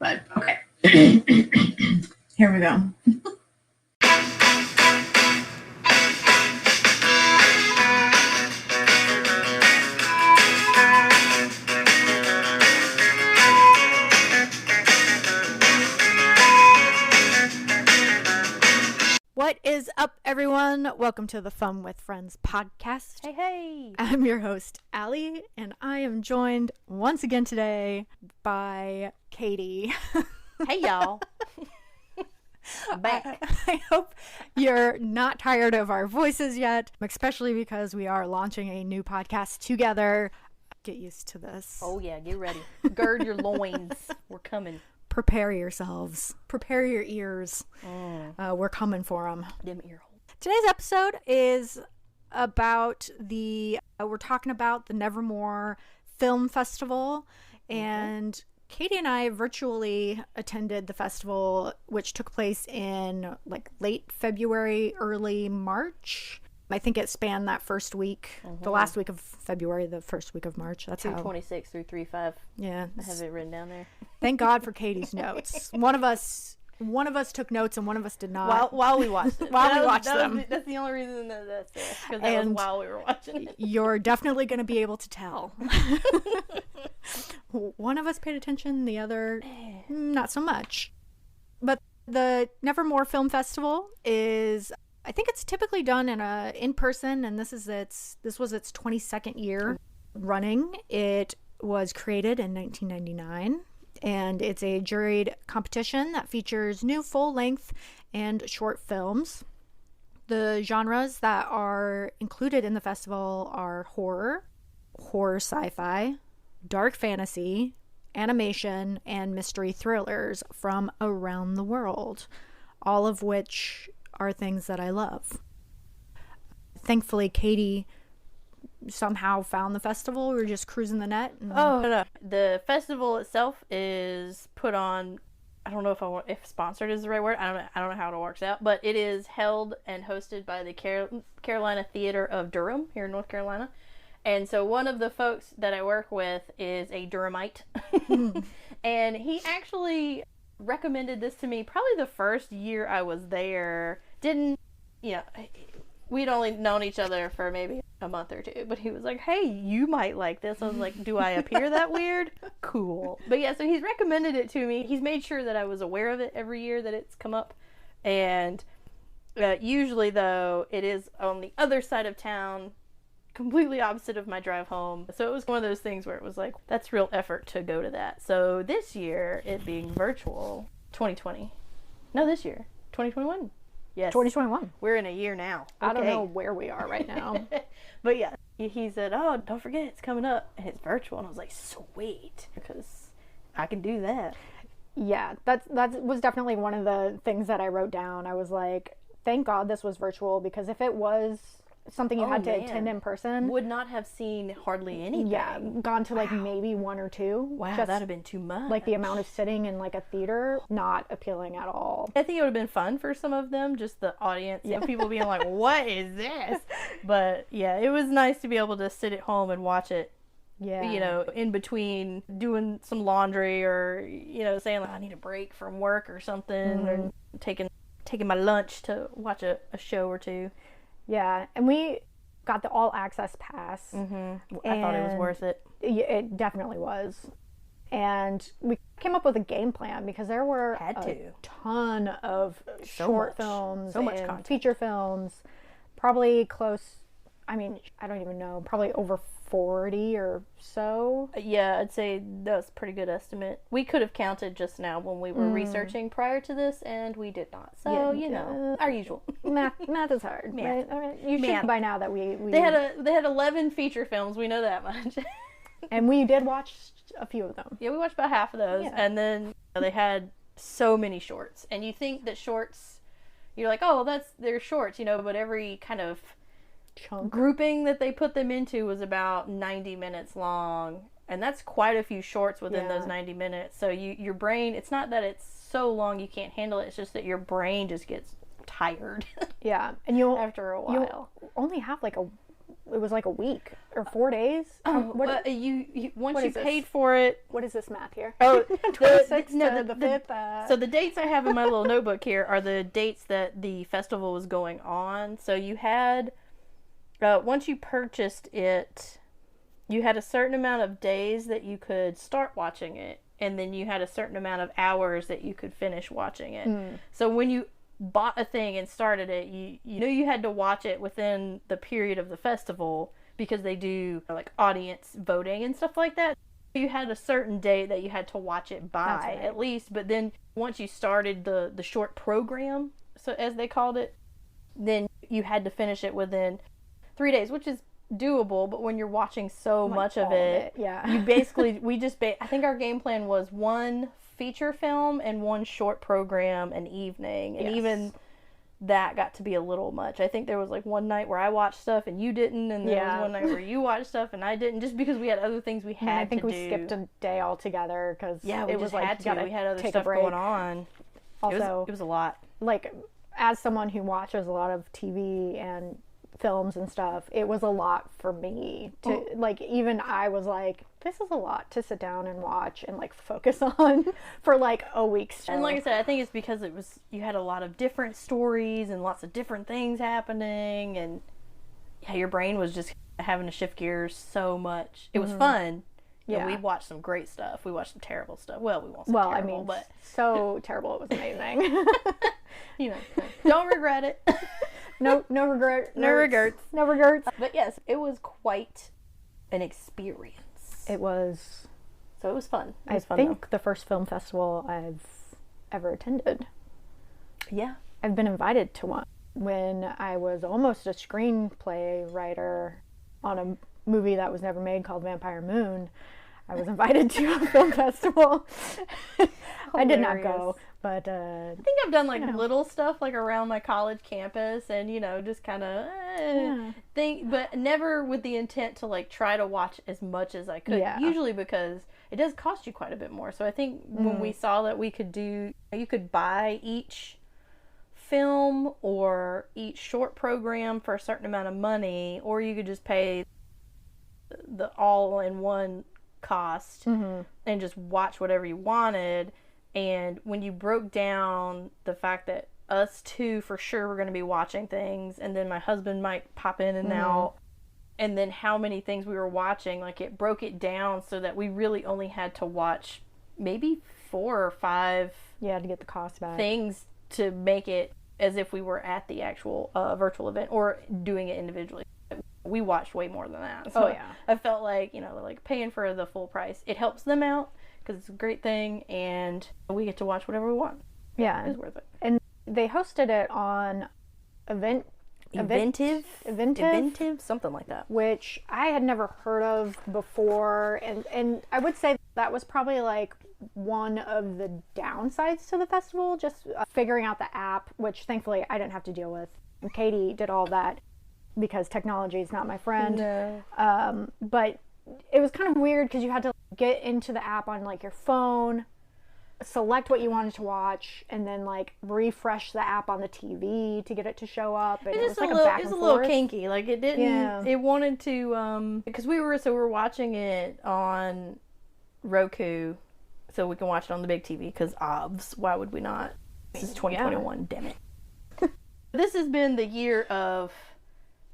but okay. Here we go. What is up, everyone? Welcome to the Fun with Friends podcast. Hey, hey! I'm your host, Allie, and I am joined once again today by Katie. Hey, y'all. I'm back. I hope you're not tired of our voices yet, especially because we are launching a new podcast together. Get used to this. Oh, yeah, get ready. Gird your loins. We're coming. Prepare yourselves. Prepare your ears. We're coming for them. Them ear holes. Today's episode is about we're talking about the Nevermore Film Festival, and Katie and I virtually attended the festival, which took place in like late February, early March. I think it spanned that first week, the last week of February, the first week of March. That's 2/26 through 3/5. Yeah. I have it written down there. Thank God for Katie's notes. One of us took notes and one of us did not. While we watched it. That's the only reason that's there. Because that was while we were watching it. You're definitely going to be able to tell. One of us paid attention, the other not so much. But the Nevermore Film Festival is, I think it's typically done in person, and this was its 22nd year running. It was created in 1999, and it's a juried competition that features new full-length and short films. The genres that are included in the festival are horror sci-fi, dark fantasy, animation, and mystery thrillers from around the world, all of which are things that I love. Thankfully, Katie somehow found the festival. We were just cruising the net. No. The festival itself is put on, I don't know if sponsored is the right word. I don't know how it works out, but it is held and hosted by the Carolina Theatre of Durham here in North Carolina. And so one of the folks that I work with is a Durhamite. And he actually recommended this to me probably the first year I was there. We'd only known each other for maybe a month or two, but he was like, hey, you might like this. I was like, do I appear that weird? Cool. But yeah, so he's recommended it to me. He's made sure that I was aware of it every year that it's come up. And usually, though, it is on the other side of town, completely opposite of my drive home. So it was one of those things where it was like, that's real effort to go to that. So this year, it being virtual, 2020. No, this year, 2021. Yes. 2021. We're in a year now. Okay. I don't know where we are right now. But yeah, he said, oh, don't forget, it's coming up. And it's virtual. And I was like, sweet. Because I can do that. Yeah, that was definitely one of the things that I wrote down. I was like, thank God this was virtual, because if it was something you had to attend in person, would not have seen hardly anything. Yeah, gone to like maybe one or two. Wow, that'd have been too much. Like the amount of sitting in like a theater, not appealing at all. I think it would have been fun for some of them, just the audience, people being like, what is this? But yeah, it was nice to be able to sit at home and watch it. Yeah. In between doing some laundry or, saying like, I need a break from work or something, or taking my lunch to watch a show or two. Yeah, and we got the all access pass. I thought it was worth it. It definitely was. And we came up with a game plan because there were a ton of short films and content. Feature films, probably close, I don't even know, probably over 40 or so. Yeah, I'd say that's a pretty good estimate. We could have counted just now when we were researching prior to this, and we did not. So, our usual. Math is hard. Math. Right? You should by now that we They had 11 feature films, we know that much. And we did watch a few of them. Yeah, we watched about half of those. Yeah. And then they had so many shorts. And you think that shorts, you're like, oh, they're shorts, but every kind of chunk grouping that they put them into was about 90 minutes long, and that's quite a few shorts within those 90 minutes. So your brain, it's not that it's so long you can't handle it, it's just that your brain just gets tired. Yeah, and you'll after a while you'll only have like a it was like a week or 4 days. Once what you is this? paid for it. What is this math here? Oh, 26 no, to the 5th. So the dates I have in my little notebook here are the dates that the festival was going on. So you had, once you purchased it, you had a certain amount of days that you could start watching it, and then you had a certain amount of hours that you could finish watching it. So when you bought a thing and started it, you knew you had to watch it within the period of the festival, because they do like audience voting and stuff like that. You had a certain date that you had to watch it by, at least. But then once you started the short program, so as they called it, then you had to finish it within 3 days, which is doable. But when you're watching so much of it, you basically I think our game plan was one feature film and one short program an evening, and even that got to be a little much. I think there was like one night where I watched stuff and you didn't, and there was one night where you watched stuff and I didn't, just because we had other things we had to do. I think we skipped a day altogether because it was like we had other stuff going on. Also, it was a lot. Like, as someone who watches a lot of TV and films and stuff, it was a lot for me to like, even I was like, this is a lot to sit down and watch and like focus on for like a week straight. And like I said, I think it's because you had a lot of different stories and lots of different things happening, and your brain was just having to shift gears so much. It was fun. Yeah, we watched some great stuff. We watched some terrible stuff. Well, we won't say terrible, but so terrible. It was amazing. Don't regret it. No regret. No regrets. No regrets. But yes, it was quite an experience. It was. So it was fun. I think the first film festival I've ever attended. Yeah. I've been invited to one when I was almost a screenplay writer on a movie that was never made called Vampire Moon. I was invited to a film festival. I did not go, but I think I've done like little stuff like around my college campus, and just kind of think, but never with the intent to like try to watch as much as I could. Yeah. Usually because it does cost you quite a bit more. So I think when we saw that we could you could buy each film or each short program for a certain amount of money, or you could just pay the all-in-one cost and just watch whatever you wanted. And when you broke down the fact that us two for sure were going to be watching things, and then my husband might pop in and out, and then how many things we were watching, like it broke it down so that we really only had to watch maybe 4 or 5 to get the cost back things to make it as if we were at the actual virtual event or doing it individually. We watched way more than that. So I felt like, like paying for the full price. It helps them out because it's a great thing, and we get to watch whatever we want. Yeah. It's worth it. And they hosted it on Inventive, something like that. Which I had never heard of before, and I would say that was probably like one of the downsides to the festival, just figuring out the app, which thankfully I didn't have to deal with. And Katie did all that because technology is not my friend. No. But it was kind of weird because you had to get into the app on like your phone, select what you wanted to watch, and then like refresh the app on the TV to get it to show up. And it was like a back and forth. Little kinky. Like it didn't. It wanted to because we were watching it on Roku, so we can watch it on the big TV. Because obvs, why would we not? This is 2021. Damn it. This has been the year of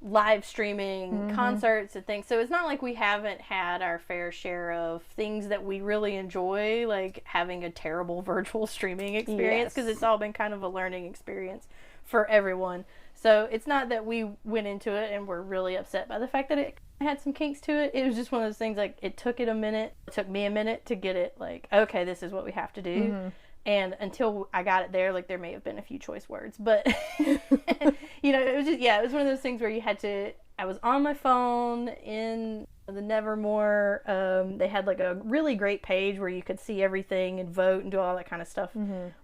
live streaming concerts and things, so it's not like we haven't had our fair share of things that we really enjoy, like having a terrible virtual streaming experience, because it's all been kind of a learning experience for everyone. So it's not that we went into it and were really upset by the fact that it had some kinks to it. It was just one of those things, like it took me a minute to get it, like, okay, this is what we have to do. And until I got it there, like, there may have been a few choice words, but, it was just, it was one of those things where you had to, I was on my phone in the Nevermore. They had, like, a really great page where you could see everything and vote and do all that kind of stuff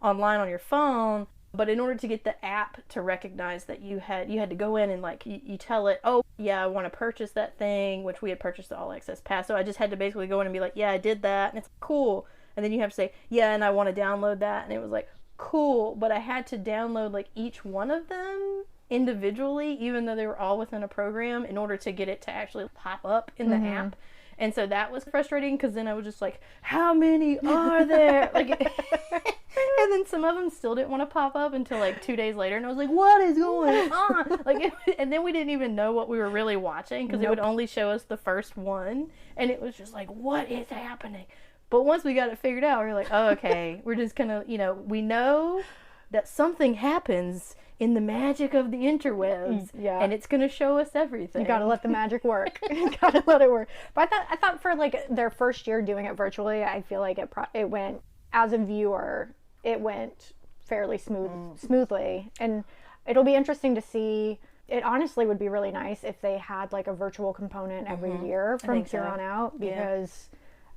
online on your phone. But in order to get the app to recognize that you had to go in and, like, you tell it, oh, yeah, I want to purchase that thing, which we had purchased the All Access Pass. So I just had to basically go in and be like, yeah, I did that. And it's cool. And then you have to say, yeah, and I want to download that. And it was like, cool. But I had to download, like, each one of them individually, even though they were all within a program, in order to get it to actually pop up in the app. And so that was frustrating, because then I was just like, how many are there? Like, and then some of them still didn't want to pop up until like 2 days later, and I was like, what is going on? Like, and then we didn't even know what we were really watching, because it would only show us the first one, and it was just like, what is happening? But once we got it figured out, we were like, oh, okay, we're just gonna, we know that something happens in the magic of the interwebs, and it's gonna show us everything. You gotta let the magic work. You gotta let it work. But I thought for like their first year doing it virtually, I feel like it went, as a viewer, it went fairly smoothly, and it'll be interesting to see. It honestly would be really nice if they had like a virtual component every year from here on out, because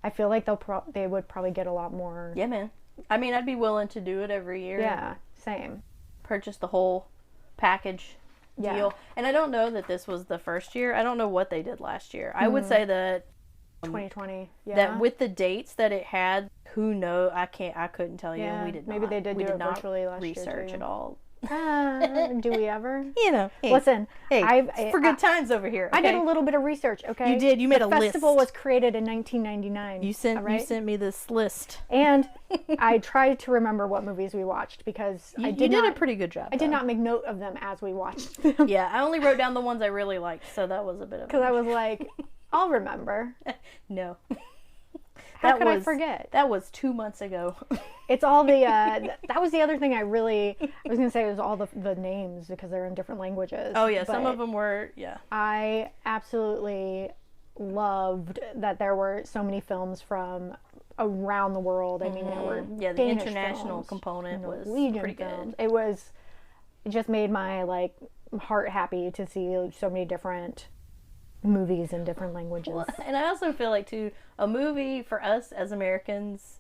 I feel like they would probably get a lot more. Yeah, man. I mean, I'd be willing to do it every year. Yeah, same. Purchase the whole package deal. And I don't know that this was the first year. I don't know what they did last year. I would say that 2020. Yeah. That with the dates that it had, who knows? I couldn't tell you. Yeah, We did maybe not. they did we do did it virtually last year. Research at all. Do we ever? Hey, Listen, it's for good times over here. Okay? I did a little bit of research. Okay, you did. You made a list. The festival was created in 1999. You sent me this list, and I tried to remember what movies we watched, because you did a pretty good job. I did not make note of them as we watched them. Yeah, I only wrote down the ones I really liked, so that was a bit of. Because I was like, I'll remember. No. How could I forget? That was 2 months ago. It's all the, that was the other thing I was going to say, was all the names, because they're in different languages. Oh, yeah, some of them were, I absolutely loved that there were so many films from around the world. I mean, there were the Danish international films, component was Norwegian pretty films. good. It just made my, like, heart happy to see so many different movies in different languages. Well, and I also feel like, too, a movie for us as Americans,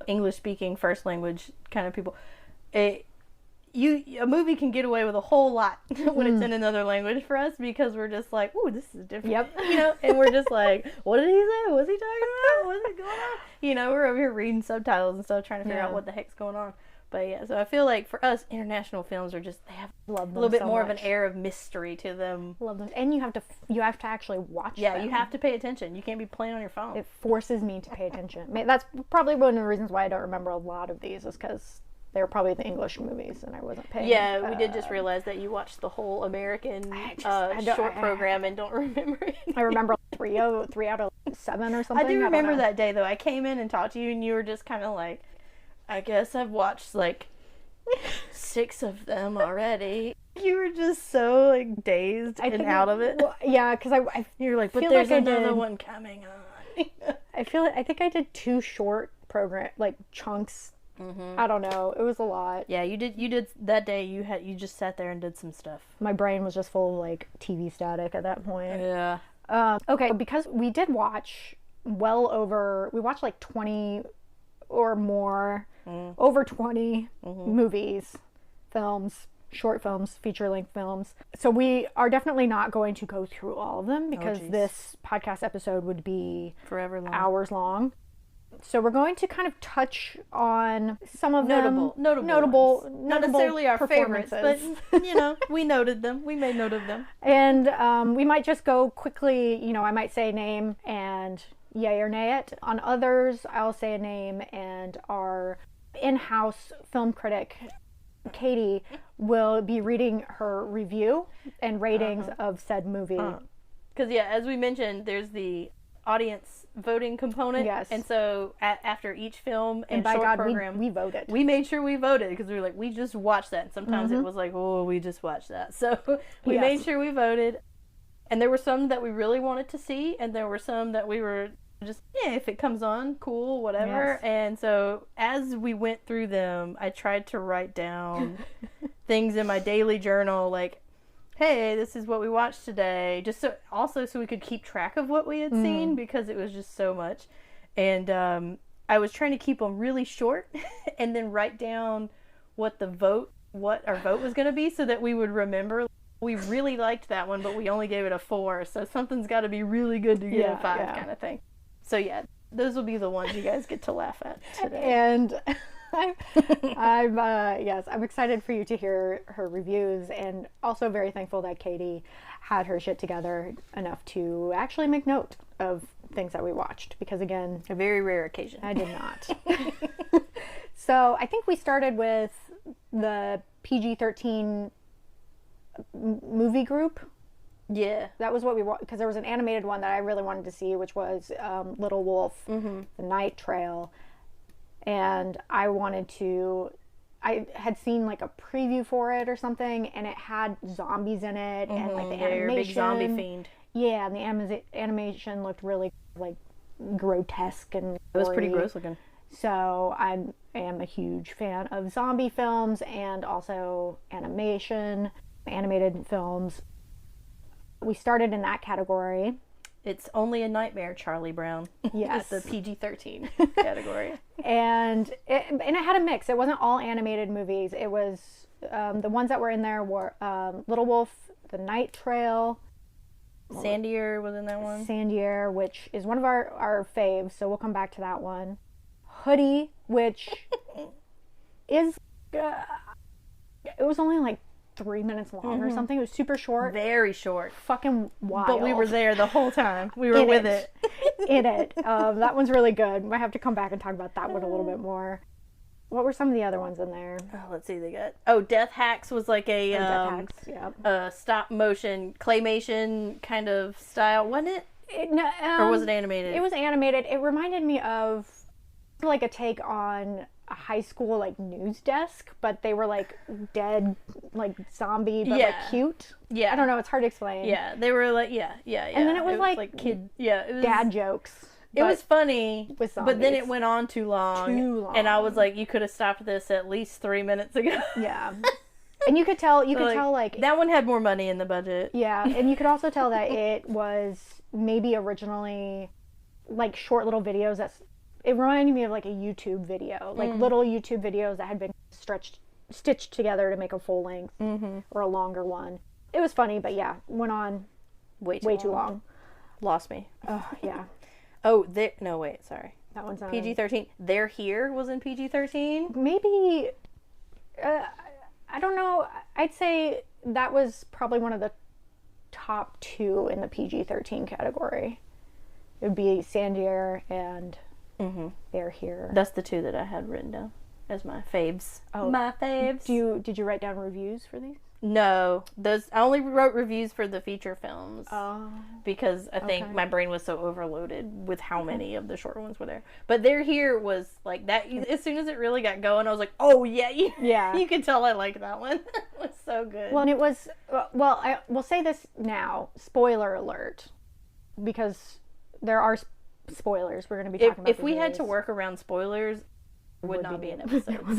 English speaking first language kind of people, a movie can get away with a whole lot when it's in another language for us, because we're just like, ooh, this is different. Yep. And we're just like, what did he say? What's he talking about? What's going on? We're over here reading subtitles and stuff, trying to figure out what the heck's going on. But yeah, so I feel like for us, international films are just, they have a little bit more of an air of mystery to them. Love them. And you have to actually watch them. Yeah, you have to pay attention. You can't be playing on your phone. It forces me to pay attention. That's probably one of the reasons why I don't remember a lot of these, is because they were probably the English movies and I wasn't paying. Yeah, we did just realize that you watched the whole American short program and don't remember it. I remember 3 out of 7 or something. I do remember that day, though. I came in and talked to you, and you were just kind of like, I guess I've watched like 6 of them already. You were just so like dazed and out of it. Well, yeah, because you're like, but there's another one coming on. I think I did 2 short program chunks. I don't know. It was a lot. Yeah, you did that day. You just sat there and did some stuff. My brain was just full of like TV static at that point. Yeah. Okay, because we did watch we watched like 20 or more, over 20 movies, films, short films, feature-length films. So we are definitely not going to go through all of them, because this podcast episode would be forever long, hours long. So we're going to kind of touch on some of notable not necessarily our favorites, but we noted them. We made note of them, and we might just go quickly. I might say a name and yay or nay it. On others, I'll say a name, and our in-house film critic, Katie, will be reading her review and ratings of said movie. Because, as we mentioned, there's the audience voting component. Yes. And so after each film and by short God, program, we voted. We made sure we voted, because we were like, we just watched that. And sometimes it was like, oh, we just watched that. So we made sure we voted. And there were some that we really wanted to see, and there were some that we were just, if it comes on, cool, whatever. Yes. And so as we went through them, I tried to write down things in my daily journal, like, hey, this is what we watched today, just so we could keep track of what we had seen, because it was just so much. And I was trying to keep them really short and then write down what our vote was going to be, so that we would remember. We really liked that one, but we only gave it a 4, so something's got to be really good to get a 5 kind of thing. So those will be the ones you guys get to laugh at today. And I'm excited for you to hear her reviews, and also very thankful that Katie had her shit together enough to actually make note of things that we watched, because again, A very rare occasion. I did not. So I think we started with the PG-13 movie group. Yeah. That was what we watched, because there was an animated one that I really wanted to see, which was Little Wolf, The Night Trail. And I had seen like a preview for it or something, and it had zombies in it, and like the You're a animation. big zombie fiend. Yeah, and the animation looked really like grotesque and It was pretty gory. gross looking. So I am a huge fan of zombie films and also animated films. We started in that category. It's only a nightmare, Charlie Brown. Yes. It's the PG-13 category. And it had a mix. It wasn't all animated movies. It was the ones that were in there were Little Wolf, The Night Trail, Sandier was in that one. Sandier, which is one of our faves, so we'll come back to that one. Hoodie, which is it was only like 3 minutes long or something. It was super short. Very short. Fucking wild. But we were there the whole time. We were with it. In it. That one's really good. Might have to come back and talk about that one a little bit more. What were some of the other ones in there? Oh, let's see. They got Death Hacks was like a Death Hacks, yeah. Stop motion claymation kind of style, wasn't it? Or was it animated? It was animated. It reminded me of like a take on a high school like news desk, but they were like dead, like zombie, but like cute. Yeah. I don't know. It's hard to explain. Yeah, they were like and then it was like kid. Yeah, it was dad jokes. It was funny, with but then it zombies. went on too long. And I was like, you could have stopped this at least 3 minutes ago. Yeah. And you could tell like that one had more money in the budget. yeah, and you could also tell that it was maybe originally like short little videos it reminded me of like a YouTube video, like little YouTube videos that had been stitched together to make a full length or a longer one. It was funny, but yeah, went on way too long. Lost me. Oh, yeah. Oh, no, wait, sorry. That one's on PG-13. They're Here was in PG-13? Maybe, I don't know. I'd say that was probably one of the top two in the PG-13 category. It would be Sandier and They're Here. That's the two that I had written down as my faves. Oh, my faves. Did you write down reviews for these? No, I only wrote reviews for the feature films. Oh. Because I think my brain was so overloaded with how many of the short ones were there. But They're Here was like that. As soon as it really got going, I was like, oh yeah, you can tell I liked that one. It was so good. Well, and it was, well, I will say this now, spoiler alert, because there are spoilers. We're going to be talking about if we had to work around spoilers, would not be an episode.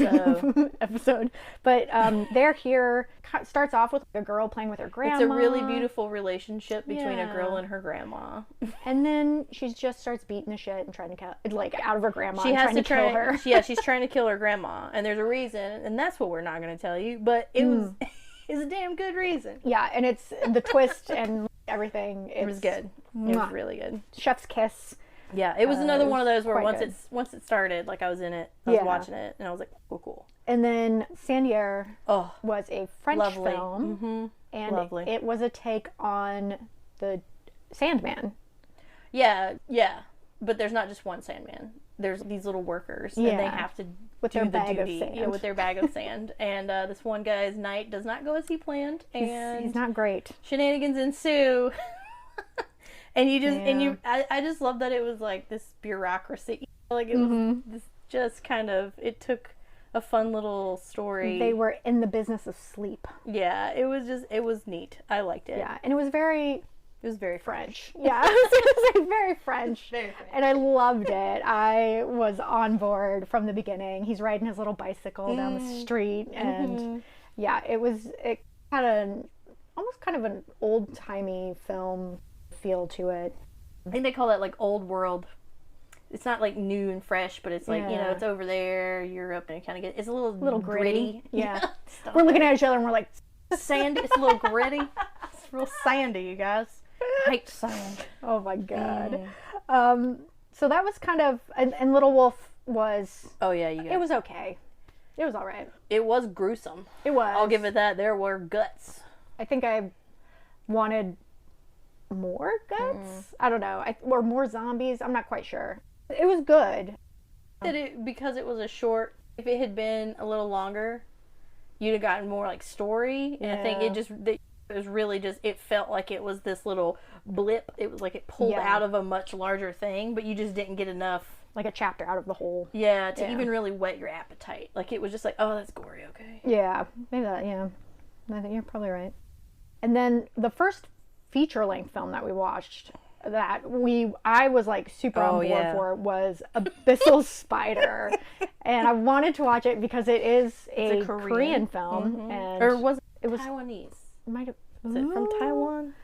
So. But They're Here starts off with a girl playing with her grandma. It's a really beautiful relationship between a girl and her grandma. And then she just starts beating the shit and trying to kill, like, out of her grandma. She has trying to kill her. Yeah, she's trying to kill her grandma, and there's a reason, and that's what we're not going to tell you. But it was it's a damn good reason. Yeah, and it's the twist and everything. It was good. It was really good. Chef's kiss. Yeah, it was another one of those where quite once it started, like I was in it, I was watching it, and I was like, cool. And then Sandier was a French film, and it was a take on the Sandman. Yeah, but there's not just one Sandman. There's these little workers, and they have to with do their the bag duty. of sand. Yeah, with their bag of sand. And this one guy's night does not go as he planned, and he's not great. Shenanigans ensue. And you just I just love that it was like this bureaucracy, like it was this just kind of, it took a fun little story. They were in the business of sleep. Yeah, it was neat. I liked it. Yeah, and it was very French. Yeah, it was like very French. Very French. And I loved it. I was on board from the beginning. He's riding his little bicycle down the street, and it had almost kind of an old-timey film feel to it. I think they call that like old world. It's not like new and fresh, but it's like, it's over there, Europe, and it kind of it's a little gritty. Yeah. We're looking at each other and we're like, sandy. It's a little gritty. It's real sandy, you guys. I hate sand. Oh my god. So that was kind of, and Little Wolf was. Oh yeah, you got it was okay. It was all right. It was gruesome. It was. I'll give it that. There were guts. I think I wanted more guts. I don't know. Or more zombies. I'm not quite sure. It was good. Because it was a short, if it had been a little longer, you'd have gotten more like story. And I think it was really just, it felt like it was this little blip. It was like it pulled out of a much larger thing, but you just didn't get enough. Like a chapter out of the whole. Yeah, to even really whet your appetite. Like it was just like, oh, that's gory, okay. Yeah, maybe that, yeah. I think you're probably right. And then the first feature-length film that we watched that I was like super on board for was Abyssal Spider. And I wanted to watch it because it is a Korean film. And or was it Taiwanese? Might have. Is it from Taiwan?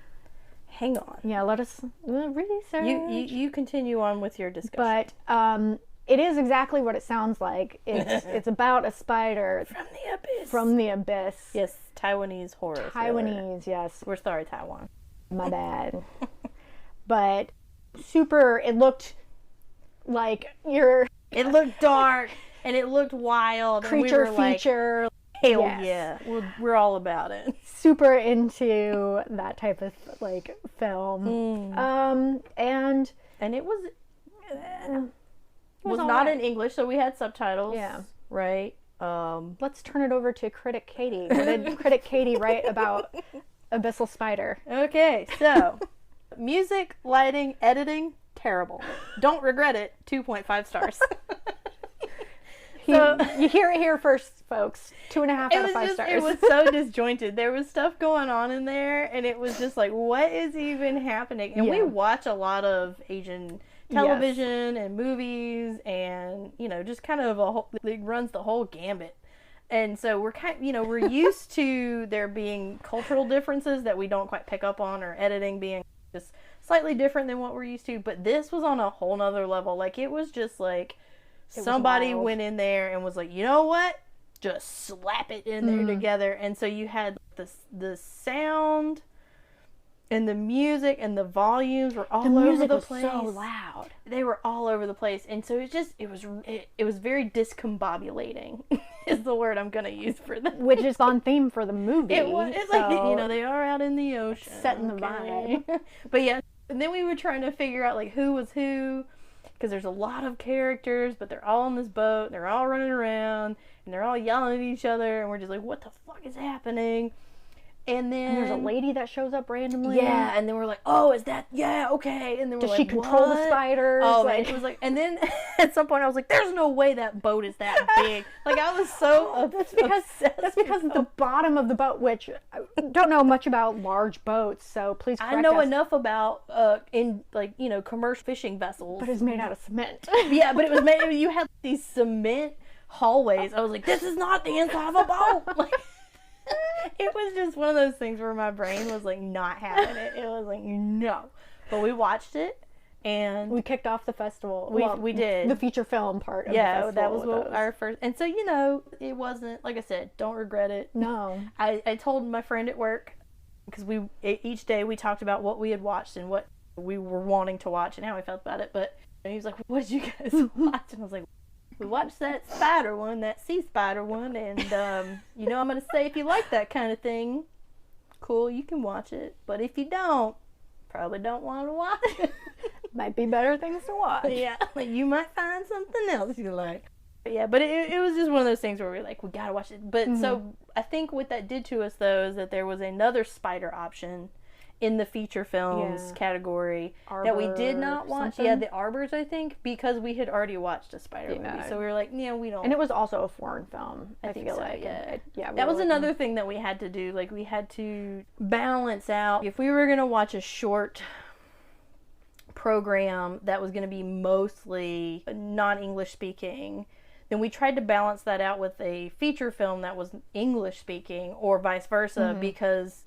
Hang on. Yeah, let us research. You continue on with your discussion. But it is exactly what it sounds like. It's about a spider from the abyss. From the abyss. Yes, Taiwanese horror. Taiwanese, yes. We're sorry, Taiwan. My bad. But super. It looked like It looked dark and it looked wild. Creature and we were feature. Like, hell yeah, we're all about it. Super into that type of like film. And it was not in English, so we had subtitles. Yeah. Right. Let's turn it over to Critic Katie. What did Critic Katie write about Abyssal Spider? Okay, so music, lighting, editing, terrible. Don't regret it. 2.5 stars. So, you hear it here first, folks. 2.5 out of 5 stars. It was so disjointed. There was stuff going on in there, and it was just like, what is even happening? And we watch a lot of Asian television and movies, and just kind of it runs the whole gambit. And so we're we're used to there being cultural differences that we don't quite pick up on, or editing being just slightly different than what we're used to. But this was on a whole nother level. Like it was just like. Somebody went in there and was like, you know what? Just slap it in there together. And so you had the sound and the music and the volumes were all over the place. So loud. They were all over the place. And so it was very discombobulating is the word I'm going to use for that. Which is on theme for the movie. It's like, they are out in the ocean. Setting the vibe. But yeah, and then we were trying to figure out like who was who. Because there's a lot of characters, but they're all on this boat, and they're all running around, and they're all yelling at each other, and we're just like, what the fuck is happening? And then there's a lady that shows up randomly. Yeah, and then we're like, oh, is that, yeah, okay. And then we're Does like, she control what? the spiders? Oh, like, it was like, and then at some point I was like, there's no way that boat is that big. Like, I was so That's because the bottom of the boat, which I don't know much about large boats, so please correct us. I know enough about, commercial fishing vessels. But it's made out of cement. Yeah, but it was made, you had these cement hallways. I was like, this is not the inside of a boat. Like, it was just one of those things where my brain was like not having it. It was like no, but we watched it and we kicked off the festival. We did the feature film part. Of the festival that was our first. And so it wasn't, like I said, don't regret it. No, I told my friend at work because each day we talked about what we had watched and what we were wanting to watch and how we felt about it. But he was like, "What did you guys watch?" And I was like, we watched that spider one, that sea spider one, and, I'm going to say if you like that kind of thing, cool, you can watch it. But if you don't, probably don't want to watch it. Might be better things to watch. Yeah, like you might find something else you like. But yeah, but it was just one of those things where we're like, we got to watch it. But so I think what that did to us, though, is that there was another spider option in the feature films category Arbor that we did not watch. Something? Yeah, the Arbors, I think, because we had already watched a spider movie. So we were like, we don't. And it was also a foreign film, I think feel so, like. Yeah. That was another thing that we had to do. Like, we had to balance out. If we were going to watch a short program that was going to be mostly non-English speaking, then we tried to balance that out with a feature film that was English speaking or vice versa because,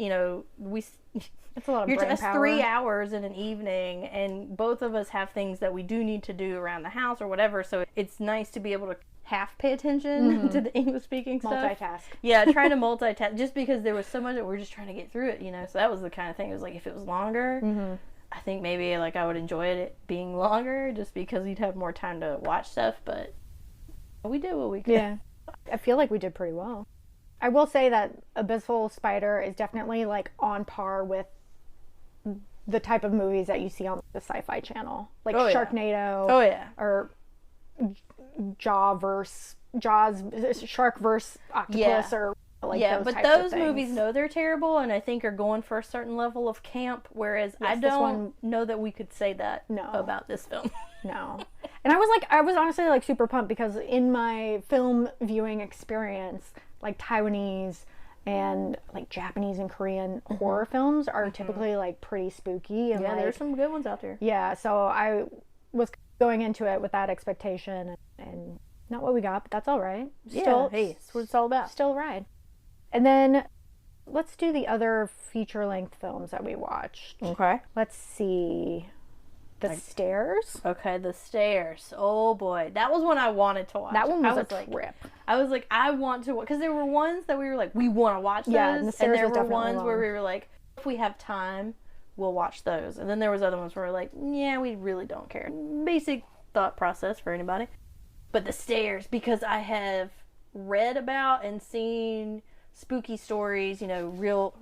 it's a lot of brain power. 3 hours in an evening, and both of us have things that we do need to do around the house or whatever, so it's nice to be able to half pay attention to the English-speaking stuff. Multitask. Yeah, trying to multitask, just because there was so much that we're just trying to get through it, so that was the kind of thing. It was like, if it was longer, I think maybe, like, I would enjoy it being longer, just because you'd have more time to watch stuff, but we did what we could. Yeah. I feel like we did pretty well. I will say that Abyssal Spider is definitely like on par with the type of movies that you see on the Sci-Fi Channel, like Sharknado. Oh yeah. Or Jaws, Shark versus Octopus, or like those but types of those things. movies know they're terrible, and I think are going for a certain level of camp. Whereas I don't know that we could say that about this film. No. And I was honestly like super pumped because in my film viewing experience, like Taiwanese and like Japanese and Korean horror films are typically like pretty spooky. And there's some good ones out there. Yeah, so I was going into it with that expectation, and not what we got, but that's all right. Still, hey, that's what it's all about. Still a ride. And then let's do the other feature-length films that we watched. Okay. Let's see. The Stairs. Okay, The Stairs. Oh boy, that was one I wanted to watch. That one was a trip. I was like, I want to, because there were ones that we were like, we want to watch those, and there were ones where we were like, if we have time, we'll watch those. And then there was other ones where we're like, yeah, we really don't care. Basic thought process for anybody. But The Stairs, because I have read about and seen spooky stories, you know, real,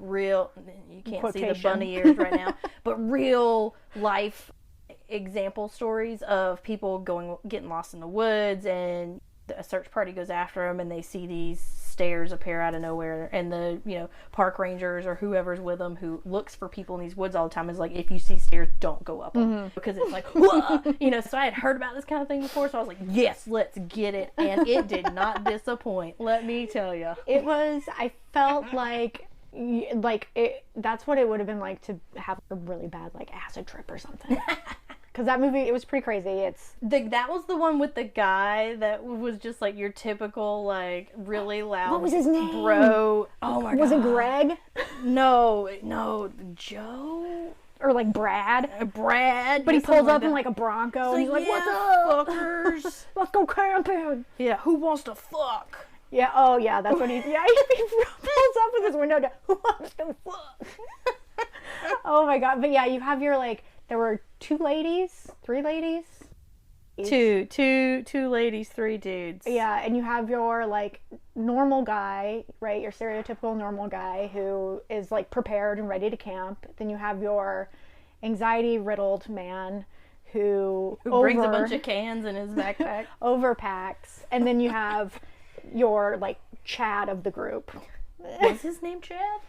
you can't see the bunny ears right now, but real life example stories of people getting lost in the woods, and a search party goes after them, and they see these stairs appear out of nowhere, and the park rangers or whoever's with them who looks for people in these woods all the time is like, if you see stairs, don't go up them, because it's like so I had heard about this kind of thing before, so I was like, yes, let's get it, and it did not disappoint, let me tell you. I felt like that's what it would have been like to have a really bad like acid trip or something. Because that movie, it was pretty crazy. That was the one with the guy that was just like your typical, like, really loud. What was his name? Bro. Oh my god. Was it Greg? No, Joe? Or like Brad? Brad. But he pulls up in like a Bronco, and he's like, what's up? Fuckers. Let's go camping. Yeah, who wants to fuck? Yeah, oh yeah, that's what he pulls up with his window down. Who wants to fuck? Oh my god. But yeah, you have your like, there were three ladies. Two ladies, 3 dudes. Yeah, and you have your like normal guy, right? Your stereotypical normal guy who is like prepared and ready to camp. Then you have your anxiety-riddled man who brings a bunch of cans in his backpack. Overpacks. And then you have your like Chad of the group. Was his name Chad?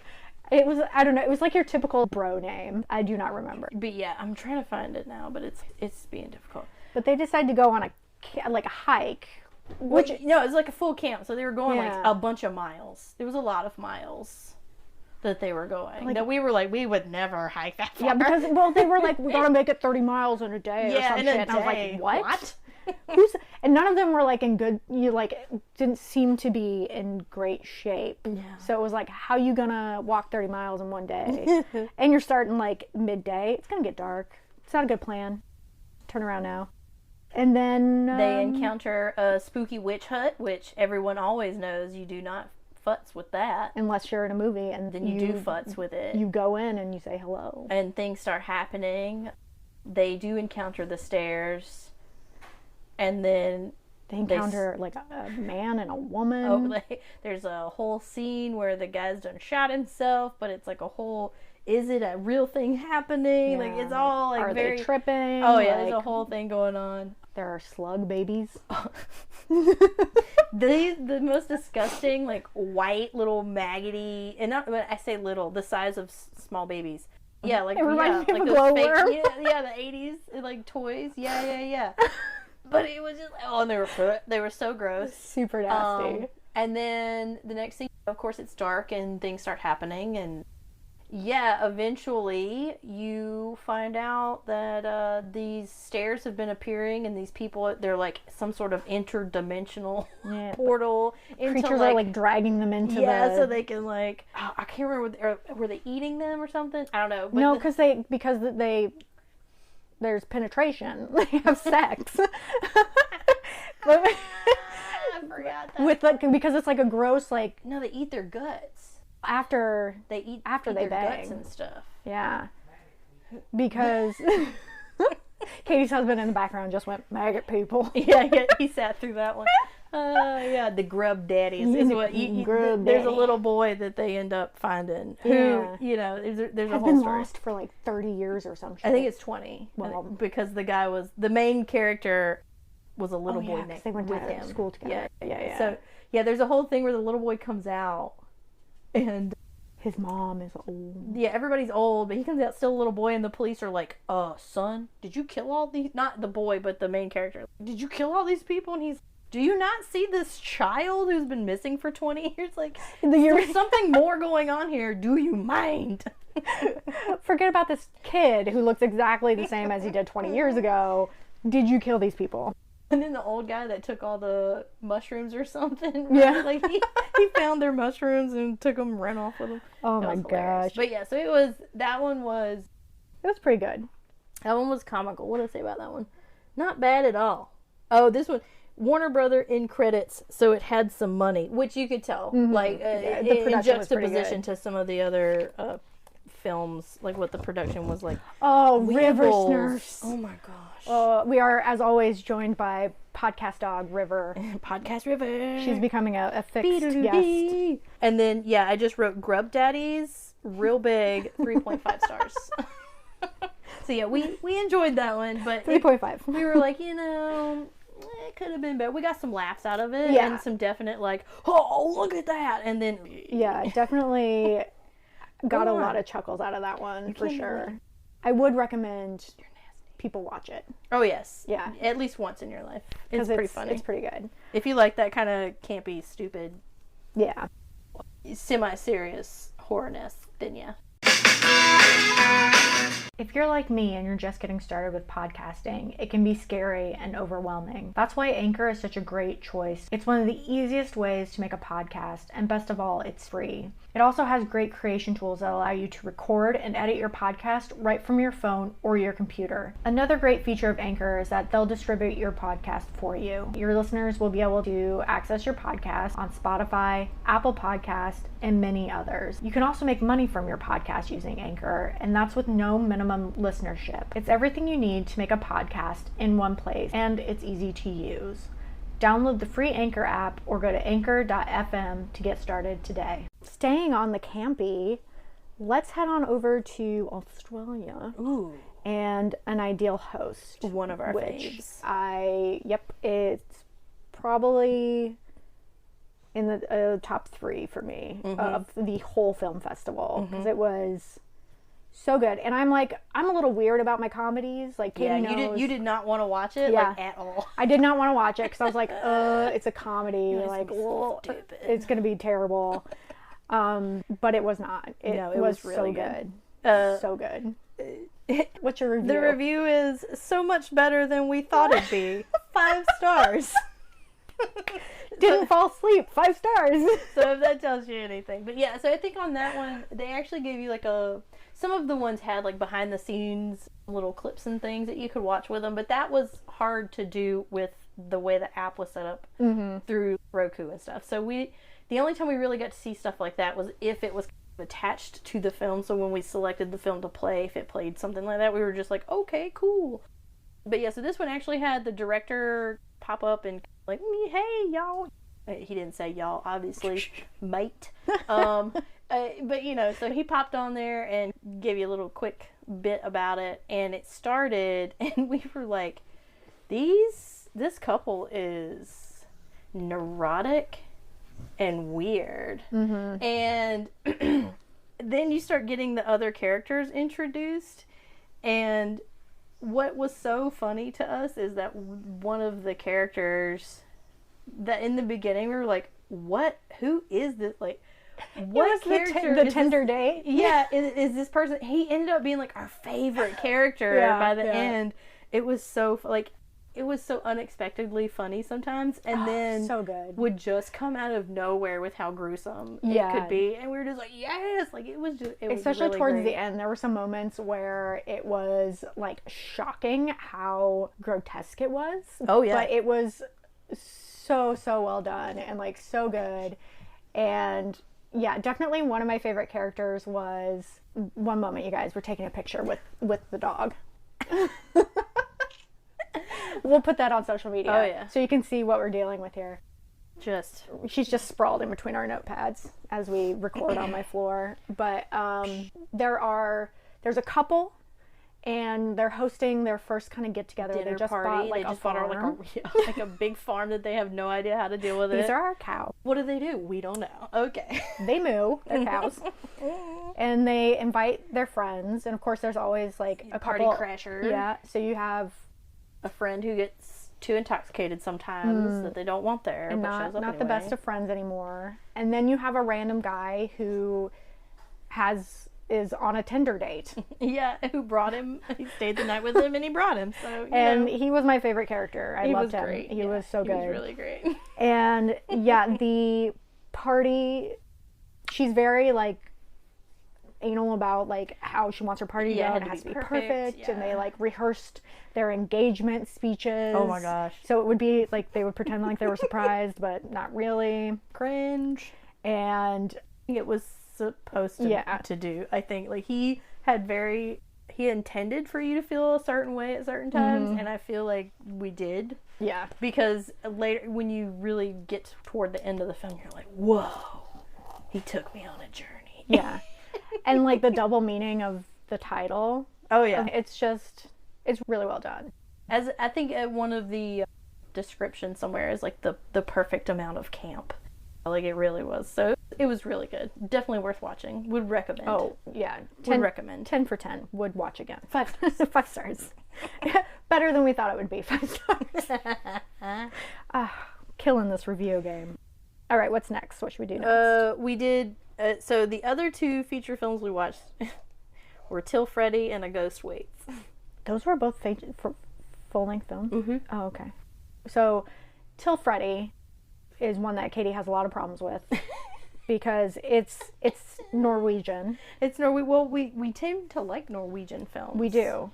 It was, I don't know, it was like your typical bro name. I do not remember. But yeah, I'm trying to find it now, but it's being difficult. But they decided to go on a hike. Which no, it was like a full camp, so they were going like a bunch of miles. There was a lot of miles that they were going. Like, that we were like, we would never hike that far. Yeah, because, they were like, we gotta make it 30 miles in a day or some shit. And I was like, what? And none of them were like in good, didn't seem to be in great shape. Yeah. So it was like, how you gonna walk 30 miles in one day? And you're starting like midday. It's gonna get dark. It's not a good plan. Turn around now. And then they encounter a spooky witch hut, which everyone always knows you do not futz with that. Unless you're in a movie, and then you do futz with it. You go in and you say hello. And things start happening. They do encounter the stairs. And then they encounter like a man and a woman. There's a whole scene where the guy's done shot himself, but it's like a whole, is it a real thing happening? Yeah. Like, it's all like, are they tripping? Oh yeah, there's a whole thing going on. There are slug babies. The most disgusting, like, white little maggoty, and not when I say little, the size of small babies. Yeah, like, like those fake, the 80s like toys. Yeah. But it was just, and they were so gross. Super nasty. And then the next thing, of course, it's dark and things start happening, and eventually you find out that these stairs have been appearing, and these people, they're like some sort of interdimensional portal. Creatures are like dragging them into so they can like, I can't remember, were they eating them or something? I don't know. But no, because there's penetration. They have sex. I forgot that. Because it's like a gross, like... No, they eat their guts. After they bang. guts and stuff. Yeah. Because Katie's husband in the background just went, maggot people. Yeah, he sat through that one. Yeah, the grub daddies is what Grub there's a daddy. little boy that they end up finding who, Yeah. you know, there's a Has whole been story. lost for like 30 years or something. I think it's 20. Wow. Because the main character was a little boy 'cause next they went with to him. school together. Yeah. So, yeah, there's a whole thing where the little boy comes out and his mom is old. yeah, everybody's old, but he comes out still a little boy, and the police are like, son, did you kill all these, not the boy, but the main character, did you kill all these people? And he's, do you not see this child who's been missing for 20 years? Like, there's something more going on here. Do you mind? Forget about this kid who looks exactly the same as he did 20 years ago. Did you kill these people? And then the old guy that took all the mushrooms or something. Yeah. Like, he found their mushrooms and took them, ran off with them. Oh That my was hilarious. gosh. But yeah, so that one was pretty good. comical. What did I say about that one? Not bad at all. Oh, this one, Warner Brother in credits, so it had some money, which you could tell. Like, the in production was pretty juxtaposition good. to some of the other films, like what the production was like. Oh, River Weebles. Snurfs. Oh my gosh. We are, as always, joined by podcast dog River. Podcast River. She's becoming a fixed guest. And then, yeah, I just wrote Grub Daddies, real big, 3.5 stars. So, yeah, we enjoyed that one, but 3.5. we were like, it could have been better. We got some laughs out of it, Yeah. and some definite, like, oh, look at that, and then... Yeah, definitely got Go a on. lot of chuckles out of that one, for can't sure. I would recommend people watch it. Oh, yes. Yeah. At least once in your life. It's Because pretty funny. It's pretty good. If you like that kind of campy, stupid, Yeah. semi-serious horror-ness, then yeah. If you're like me and you're just getting started with podcasting, it can be scary and overwhelming. That's why Anchor is such a great choice. It's one of the easiest ways to make a podcast, and best of all, it's free. It also has great creation tools that allow you to record and edit your podcast right from your phone or your computer. Another great feature of Anchor is that they'll distribute your podcast for you. Your listeners will be able to access your podcast on Spotify, Apple Podcast, and many others. You can also make money from your podcast using Anchor, and that's with no minimum listenership. It's everything you need to make a podcast in one place, and it's easy to use. Download the free Anchor app or go to anchor.fm to get started today. Staying on the campy, let's head on over to Australia Ooh. and An Ideal Host. One of our which faves. it's probably in the top 3 for me of the whole film festival, because it was so good. And I'm a little weird about my comedies. Like, Katie knows. You did not want to watch it, Yeah. like, at all. I did not want to watch it because I was like, it's a comedy. It's Like, gonna be so stupid. it's going to be terrible. But it was not. It, No, it was was really so good. Uh, So good. What's your review? The review is so much better than we thought it'd be. 5 stars. Didn't fall asleep. 5 stars. So if that tells you anything. But yeah, so I think on that one, they actually gave you like some of the ones had like behind the scenes little clips and things that you could watch with them, but that was hard to do with the way the app was set up through Roku and stuff. So the only time we really got to see stuff like that was if it was attached to the film. So when we selected the film to play, if it played something like that, we were just like, okay, cool. But yeah, so this one actually had the director pop up and like, hey, y'all. He didn't say y'all, obviously, mate. But, so he popped on there and gave you a little quick bit about it. And it started, and we were like, this couple is neurotic and weird. And then you start getting the other characters introduced. And what was so funny to us is that one of the characters that in the beginning we were like, who is this? Like, what character the is tender this? date? Yeah, is this person? He ended up being like our favorite character by the end. It was so it was so unexpectedly funny sometimes, and then so good. would just come out of nowhere with how gruesome it could be, and we were just like, yes, like it was Especially really towards great. the end, there were some moments where it was like shocking how grotesque it was. Oh yeah, but it was so well done and like so good. And yeah, definitely one of my favorite characters was one moment, you guys, we're taking a picture with the dog. We'll put that on social media. Oh, yeah. So you can see what we're dealing with here. She's just sprawled in between our notepads as we record on my floor. But there's a couple, and they're hosting their first kind of get together. Dinner They just party. bought like They a just bought farm. like a big farm that they have no idea how to deal with. These are our cows. What do? We don't know. Okay. They moo, they're cows. And they invite their friends, and of course there's always like a Party couple, crasher. Yeah, so you have A friend who gets too intoxicated sometimes that they don't want there, and but shows up not the anyway. best of friends anymore. And then you have a random guy who is on a Tinder date. Yeah, who brought him? He stayed the night with him, and he brought him. So And he was my favorite character. I loved him. Great. He was so good. He was really great. And yeah, the party, she's very like anal about like how she wants her party to go, and it has to be perfect. And they like rehearsed their engagement speeches. Oh my gosh. So it would be like they would pretend like they were surprised, but not really. Cringe. And It was supposed to do. I think like he intended for you to feel a certain way at certain times, and I feel like we did. Yeah. Because later, when you really get toward the end of the film, you're like, whoa, he took me on a journey. Yeah. And like the double meaning of the title. Oh yeah. It's really well done. As I think one of the descriptions somewhere is like the perfect amount of camp. Like it really was. So it was really good. Definitely worth watching. Would recommend. Oh, yeah. Would recommend. 10 for 10. Would watch again. 5 stars. 5 stars. Better than we thought it would be. 5 stars. Killing this review game. All right, what's next? What should we do next? We did. So the other 2 feature films we watched were Till Freddy and A Ghost Waits. Those were both full-length films? Mm-hmm. Oh, okay. So, Till Freddy is one that Katie has a lot of problems with because it's Norwegian. It's Norwegian. Well, we tend to like Norwegian films. We do.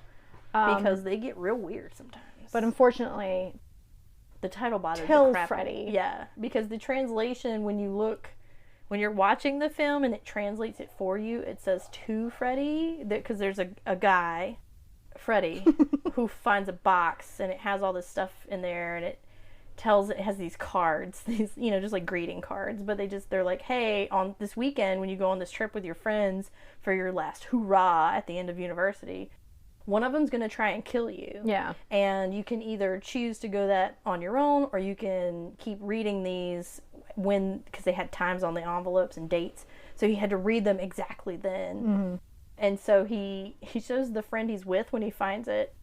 Because they get real weird sometimes. But unfortunately, the title bothers Till the crap Freddy. out of me. Yeah, because the translation, when you're watching the film and it translates it for you, it says to Freddy, because there's a guy, Freddy, who finds a box and it has all this stuff in there, and it has these cards, these, just like greeting cards, but they're like, hey, on this weekend when you go on this trip with your friends for your last hoorah at the end of university, one of them's going to try and kill you. Yeah. And you can either choose to go that on your own, or you can keep reading these because they had times on the envelopes and dates. So he had to read them exactly then. Mm-hmm. And so he shows the friend he's with when he finds it.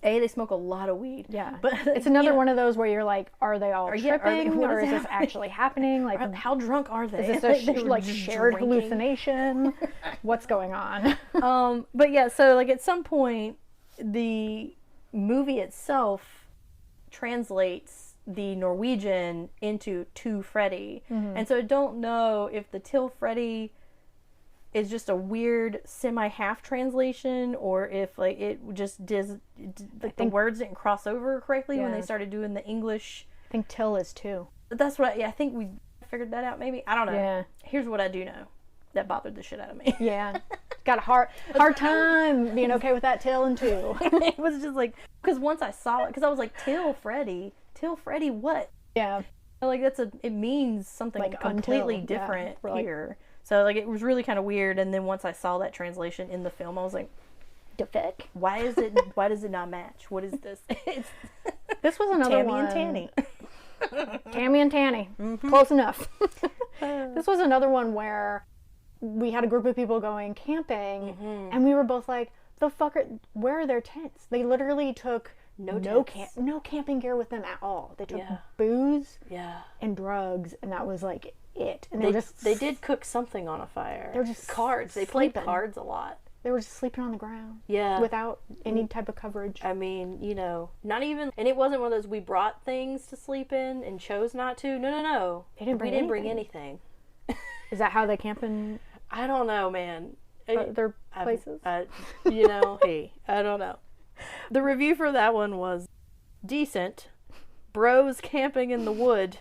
They smoke a lot of weed. Yeah. But it's another one of those where you're like, are they all tripping? what or is is this happening? actually happening? Like, how drunk are they? is this They were like just shared drinking. hallucination? What's going on? But yeah, so like at some point, the movie itself translates the Norwegian into To Freddy. Mm-hmm. And so I don't know if the Till Freddy is just a weird semi-half translation, or if like it just the words didn't cross over correctly when they started doing the English. I think Till is 2. That's what I think we figured that out maybe. I don't know. Yeah. Here's what I do know. That bothered the shit out of me. Yeah. Got a hard time being okay with that Till and 2. It was just like, because once I saw it, because I was like, Till Freddy, what? Yeah. Like it means something Like completely until, different yeah. Like, here. So like it was really kind of weird. And then once I saw that translation in the film, I was like, the fuck? why does it not match? What is this? It's This was another Tammy one. and Tanny. Tammy and Tanny. Mm-hmm. Close enough. This was another one where we had a group of people going camping, and we were both like, where are their tents? They literally took no camping gear with them at all. They took booze and drugs, and that was like it. And they did cook something on a fire. They were just cards. They played sleeping. cards a lot. They were just sleeping on the ground. Yeah. Without any type of coverage. I mean, not even, and it wasn't one of those we brought things to sleep in and chose not to. No. They didn't bring bring anything. Is that how they camp in I don't know, man. their places? Hey, I don't know. The review for that one was decent. Bros camping in the wood.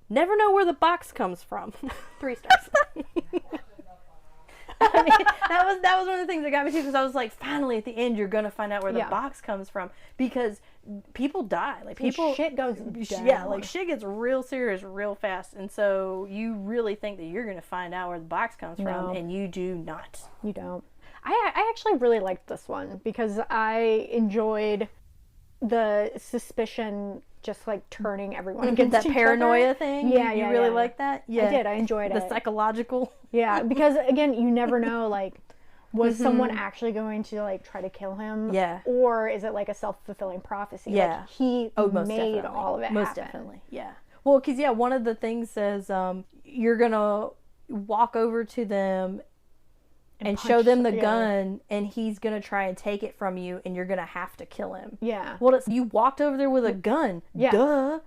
Never know where the box comes from. 3 stars. I mean, that was one of the things that got me too, because I was like, finally at the end you're gonna find out where the box comes from, because people die, like people shit goes down. Yeah, like shit gets real serious real fast, and so you really think that you're gonna find out where the box comes from, and you do not. You don't. I actually really liked this one because I enjoyed the suspicion just like turning everyone against that each paranoia other. thing. Yeah, you really like that? Yeah, I did. I enjoyed the it. psychological. Yeah, because again, you never know. Like, was someone actually going to like try to kill him? Yeah. Or is it like a self-fulfilling prophecy? Yeah. Like, he most made definitely. all of it Most happen. definitely. Yeah. Well, because one of the things says you're gonna walk over to them and show them the gun, and he's gonna try and take it from you, and you're gonna have to kill him. Yeah. Well, you walked over there with a gun. Yeah. Duh.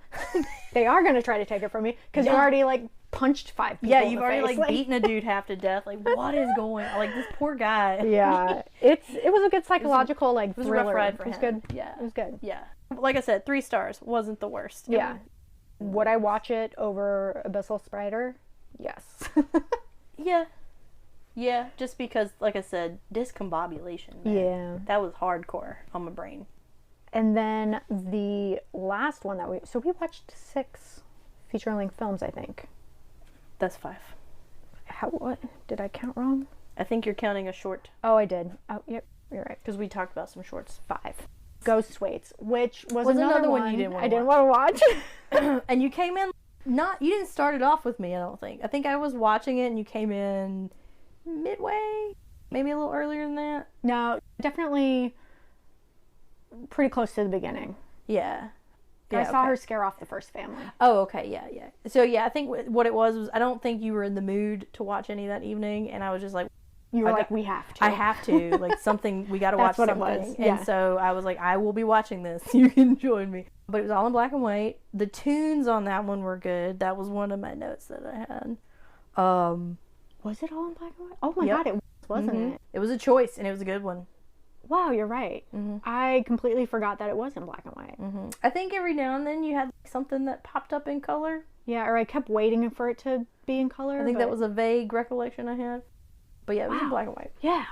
They are gonna try to take it from you because you already like punched 5 people. Yeah, in you've the already face. beaten a dude half to death. Like, what is going on? Like, this poor guy. Yeah, it was a good psychological like It was thriller. a rough ride for it was him. good. Yeah. It was good. Yeah. Like I said, 3 stars. Wasn't the worst. Yeah. Would I watch it over Abyssal Spider? Yes. Yeah. Yeah, just because, like I said, discombobulation. Man. Yeah. That was hardcore on my brain. And then the last one that we watched 6 feature-length films, I think. That's 5. What? Did I count wrong? I think you're counting a short, Oh, I did. Oh, yep. You're right. because we talked about some shorts. 5. Ghost Waits, which was another another one one you didn't wanna I didn't want to watch. And you came in, you didn't start it off with me, I don't think. I think I was watching it and you came in midway, maybe a little earlier than that. No, definitely pretty close to the beginning. Yeah. I saw her scare off the first family. Oh, okay, yeah. So, yeah, I think what it was I don't think you were in the mood to watch any that evening, and I was just like, You were like, we have to. I have to. Like, something, we gotta watch That's what it something. was, yeah. And so I was like, I will be watching this. You can join me. But it was all in black and white. The tunes on that one were good. That was one of my notes that I had. Was it all in black and white? Oh my Yep. god, it was, wasn't it? It was a choice, and it was a good one. Wow, you're right. I completely forgot that it was in black and white. I think every now and then you had something that popped up in color. Yeah, or I kept waiting for it to be in color. I think that was a vague recollection I had. But yeah, it was in black and white. Yeah.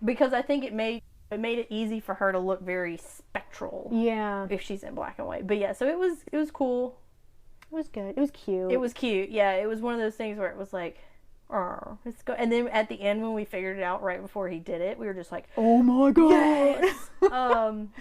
Because I think it made it easy for her to look very spectral Yeah. if she's in black and white. But yeah, so it was cool. It was good. It was cute. It was cute. Yeah, it was one of those things where it was like, oh, let's go. And then at the end when we figured it out right before he did it, we were just like, oh my god. yes.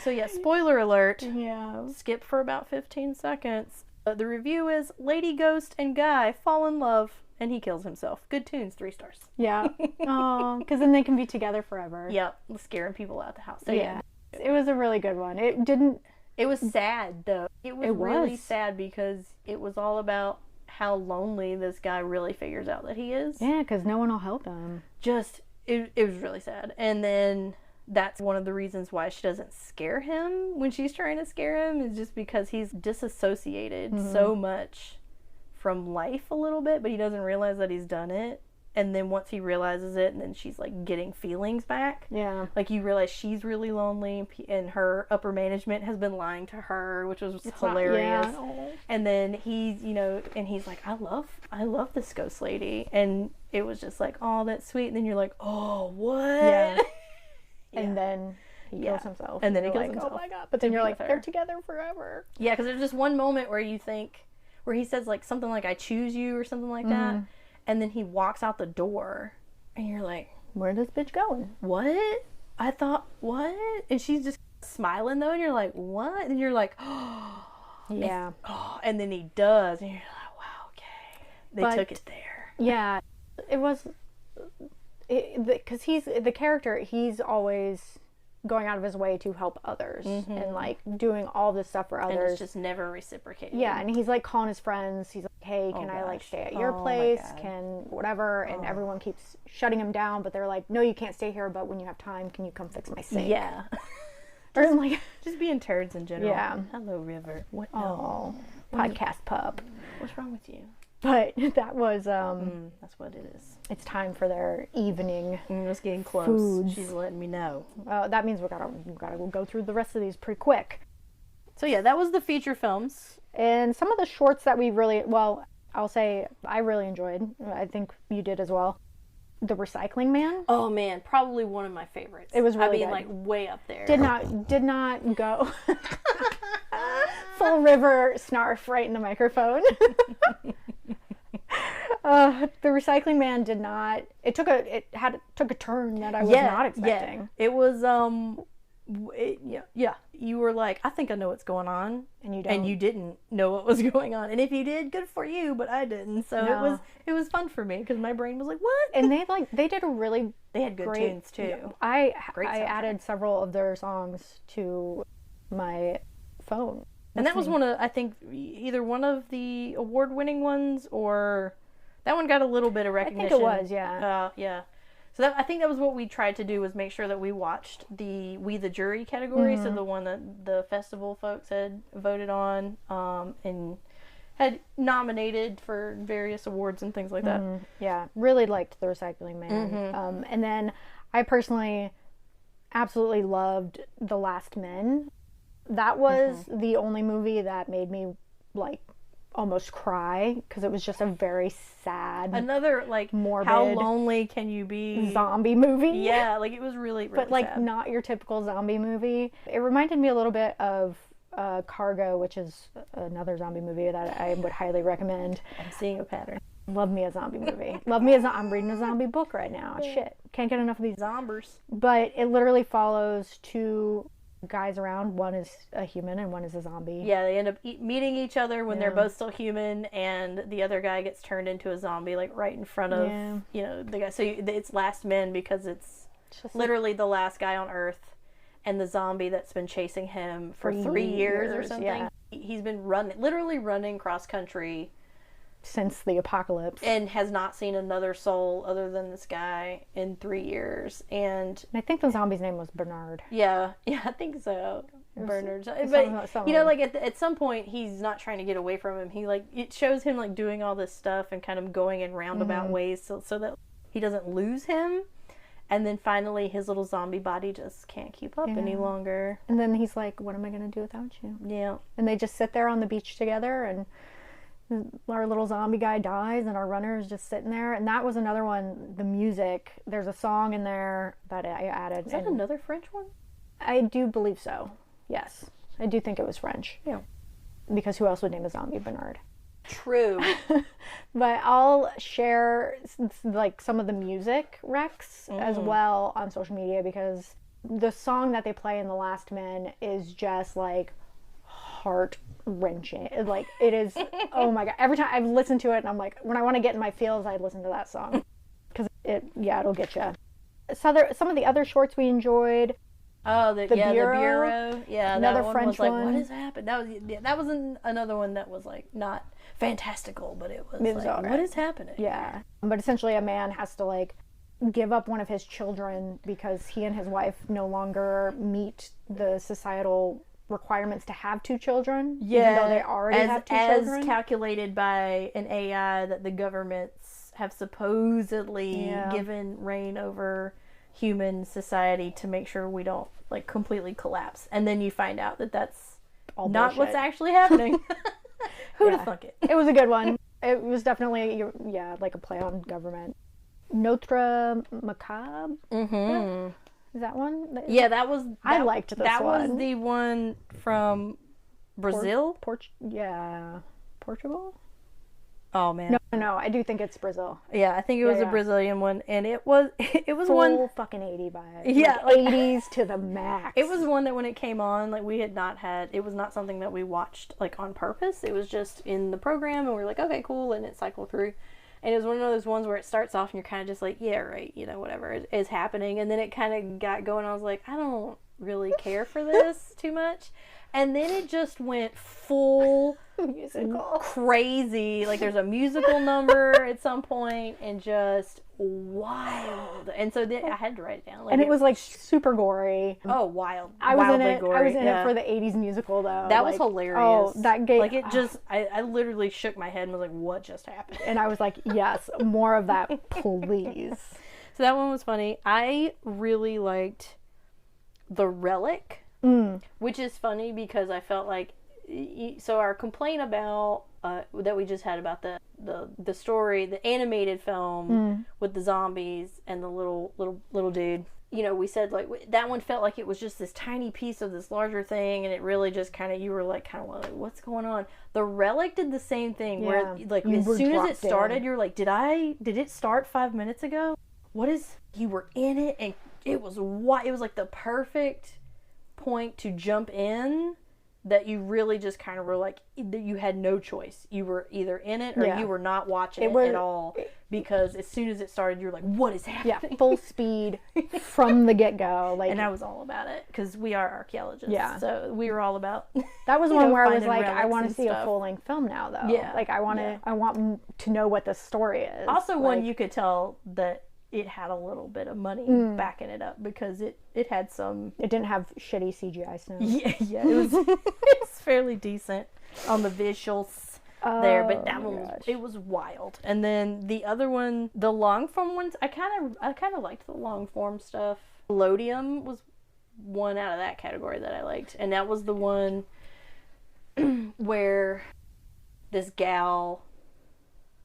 So yeah, spoiler alert. Yeah. Skip for about 15 seconds. The review is Lady Ghost and Guy fall in love and he kills himself. Good tunes, 3 stars. Yeah. Oh, because then they can be together forever. Yep, scaring people out the house. So Yeah. It was a really good one. It didn't. It was sad though. It was really was. sad because it was all about how lonely this guy really figures out that he is. Yeah, because no one will help him. Just it was really sad. And then that's one of the reasons why she doesn't scare him when she's trying to scare him, is just because he's disassociated so much from life a little bit, but he doesn't realize that he's done it. And then once he realizes it, and then she's like getting feelings back. Yeah. Like you realize she's really lonely, and her upper management has been lying to her, which was hilarious. And then he's, and he's like, I love this ghost lady. And it was just like, oh, that's sweet. And then you're like, oh, what? Yeah. Yeah. And then he kills himself. And then he you're kills like, himself. oh my god. But then to you're be like, with her. they're together forever. Yeah, because there's just one moment where you think, where he says like something like, I choose you or something like that. And then he walks out the door and you're like, Where's this bitch going? what? I thought, what? And she's just smiling though, and you're like, what? And you're like, oh. Yeah. And then he does, and you're like, wow, okay. They took it there. Yeah. It was. Because he's the character, he's always going out of his way to help others and like doing all this stuff for And others. it's just never reciprocated. Yeah, and he's like calling his friends. He's like, hey, can I like stay at your place? God. Can whatever? And everyone keeps shutting him down, but they're like, no, you can't stay here, but when you have time, can you come fix my sink? Yeah. Or like, Just being turds in general. Yeah. Hello, River. What? oh, podcast pup. What's wrong with you? But that was, That's what it is. it's time for their evening. It's getting close. Foods. She's letting me know. That means we gotta go through the rest of these pretty quick. So yeah, that was the feature films. And some of the shorts that we really, well, I'll say I really enjoyed. I think you did as well. The Recycling Man. Oh man, probably one of my favorites. It was really I mean, good. like way up there. Did not go full river snarf right in the microphone. The Recycling Man did not. It took a turn that I was not expecting. Yeah. It was yeah. You were like, I think I know what's going on, And you don't. and you didn't know what was going on. And if you did, good for you, but I didn't. So No. it was fun for me because my brain was like, what? And they did a really They had good great tunes too. I Great soundtrack. added several of their songs to my phone. And that was one of, I think, either one of the award-winning ones, or that one got a little bit of recognition. I think it was, yeah. Yeah. So I think that was what we tried to do, was make sure that we watched the We the Jury category, so the one that the festival folks had voted on and had nominated for various awards and things like that. Yeah, really liked The Recycling Man. And then I personally absolutely loved The Last Men. That was the only movie that made me like almost cry, because it was just a very sad, Another, like, morbid, how lonely can you be? zombie movie. Yeah, like, it was really, really But like sad. not your typical zombie movie. It reminded me a little bit of Cargo, which is another zombie movie that I would highly recommend. I'm seeing a pattern. Love me a zombie movie. I'm reading a zombie book right now. Shit, can't get enough of these. Zombers. But it literally follows two guys around. One is a human and one is a zombie. Yeah, they end up meeting each other when they're both still human, and the other guy gets turned into a zombie, like right in front of the guy. So it's Last Men because it's Just literally the last guy on Earth, and the zombie that's been chasing him for 3 years or something. yeah. He's been literally running cross country, since the apocalypse. and has not seen another soul other than this guy in 3 years. And I think the zombie's name was Bernard. yeah, I think so. Bernard, some- but you know, like at some point, he's not trying to get away from him. It shows him like doing all this stuff and kind of going in roundabout ways, so that he doesn't lose him. And then finally, his little zombie body just can't keep up any longer. And then he's like, what am I going to do without you? Yeah, And they just sit there on the beach together, and our little zombie guy dies, and our runner is just sitting there. And that was another one. The music, there's a song in there that I added. is that another French one? I do believe so. Yes, I do think it was French. Yeah. Because who else would name a zombie Bernard? True. But I'll share like some of the music recs as well on social media, because the song that they play in The Last Men is just like heart wrenching. Like, it is. Oh my god! Every time I've listened to it, and I'm like, when I want to get in my feels, I listen to that song, because it'll get you. So some of the other shorts we enjoyed. Oh, the Bureau. Bureau. Yeah, Another that one French was like, one. what has happened? That was another one that was like not fantastical, but it was like, alright. what is happening? Yeah, but essentially a man has to like give up one of his children because he and his wife no longer meet the societal requirements to have two children. Even though they already have two children. As calculated by an AI that the governments have supposedly given reign over human society to make sure we don't like completely collapse. And then you find out that that's All not bullshit. what's actually happening. Who'd have thunk it? It was a good one. It was definitely, like a play on government. Notre Macabre? Mm-hmm. Is that one? Yeah, that was... I liked this that one. That was the one from Brazil? Portugal? Oh, man. No, I do think it's Brazil. Yeah, I think it was a Brazilian one, and it was Full one... fucking 80 vibes. Yeah. Like 80s to the max. It was one that when it came on, like, we had not had... It was not something that we watched, like, on purpose. It was just in the program, and we were like, okay, cool, and it cycled through. And it was one of those ones where it starts off, and you're kind of just like, yeah, right, whatever is happening. And then it kind of got going. I was like, I don't really care for this too much. And then it just went full musical crazy. Like, there's a musical number at some point, and just wild. And so then I had to write it down. Like, and it was like super gory. Oh, wild! I was in Wildly it. gory. I was in it for the 80s musical though. That was hilarious. Oh, that gave like it just. I literally shook my head and was like, "What just happened?" And I was like, "Yes, more of that, please." So that one was funny. I really liked The Relic, which is funny because I felt like so our complaint about that we just had about the story, the animated film with the zombies and the little dude. You know, we said like that one felt like it was just this tiny piece of this larger thing, and it really just kind of, you were like kind of like, what's going on? The Relic did the same thing, where like as soon as it started, you're like, did it start 5 minutes ago? You were in it, and it was like the perfect point to jump in, that you really just kind of were like, you had no choice. You were either in it or you were not watching it at all, because as soon as it started, you're like, what is happening? Yeah, full speed from the get-go. Like, and I was all about it, because we are archaeologists, so we were all about that was one where I was like, relics I want to and see stuff. a full-length film now, though. Yeah. Like, I want to know what the story is. Also, like, one you could tell that it had a little bit of money backing it up, because it had some. It didn't have shitty CGI snow. Yeah, it was fairly decent on the visuals there, but that one it was wild. And then the other one, the long form ones, I kind of liked the long form stuff. Lodium was one out of that category that I liked, and that was the one where this gal,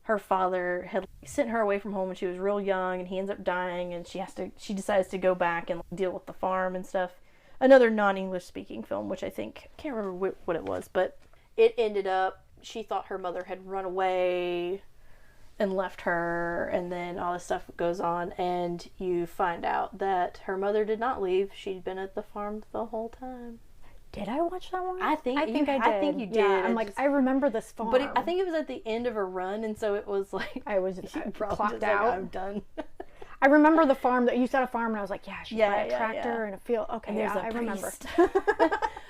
her father had sent her away from home when she was real young, and he ends up dying, and she decides to go back and deal with the farm and stuff. Another non-English speaking film, which I can't remember what it was, but it ended up, she thought her mother had run away and left her, and then all this stuff goes on, and you find out that her mother did not leave. She'd been at the farm the whole time. Did I watch that one? I think I did. I think you did. Yeah, I'm like, I remember this farm. But I think it was at the end of a run, and so it was like, I was clocked out. Like, I'm done. I remember the farm that you said, a farm, and I was like, yeah, she's got a tractor yeah. and a field. Okay, and I remember.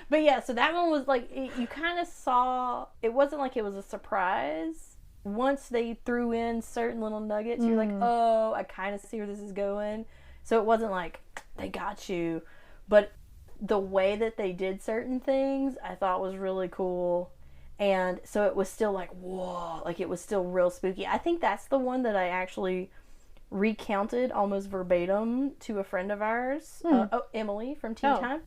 But yeah, so that one was like, you kind of saw, it wasn't like it was a surprise. Once they threw in certain little nuggets, you're like, oh, I kind of see where this is going. So it wasn't like, they got you. But the way that they did certain things, I thought was really cool. And so it was still like, whoa, like it was still real spooky. I think that's the one that I actually recounted almost verbatim to a friend of ours, Emily from Teen Time.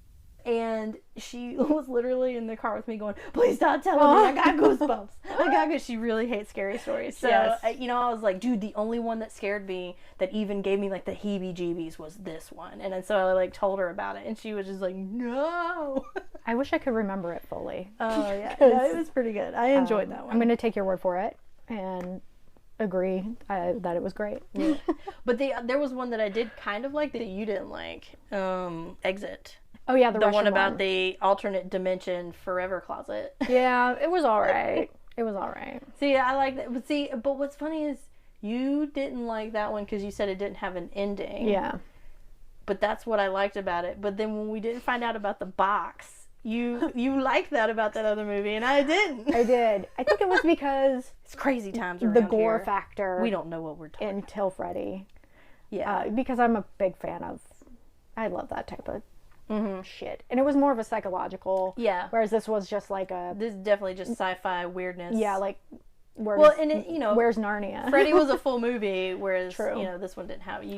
And she was literally in the car with me going, please stop telling me, I got goosebumps. She really hates scary stories. So, I was like, dude, the only one that scared me, that even gave me like the heebie-jeebies, was this one. And so I like told her about it, and she was just like, no. I wish I could remember it fully. Oh, yeah. No, it was pretty good. I enjoyed that one. I'm going to take your word for it and agree that it was great. Yeah. But there was one that I did kind of like that you didn't like. Exit. Oh yeah, the Russian one about the alternate dimension forever closet. Yeah, it was all right. It was all right. See, I like that. But what's funny is you didn't like that one because you said it didn't have an ending. Yeah. But that's what I liked about it. But then when we didn't find out about the box, you liked that about that other movie, and I didn't. I did. I think it was because it's crazy times around the gore here. factor. We don't know what we're talking until Freddy. Yeah. Because I'm a big fan of. I love that type of shit, and it was more of a psychological. Yeah. Whereas this was just like this is definitely just sci-fi weirdness. Yeah, like. Where's Narnia? Freddy was a full movie, whereas this one didn't have you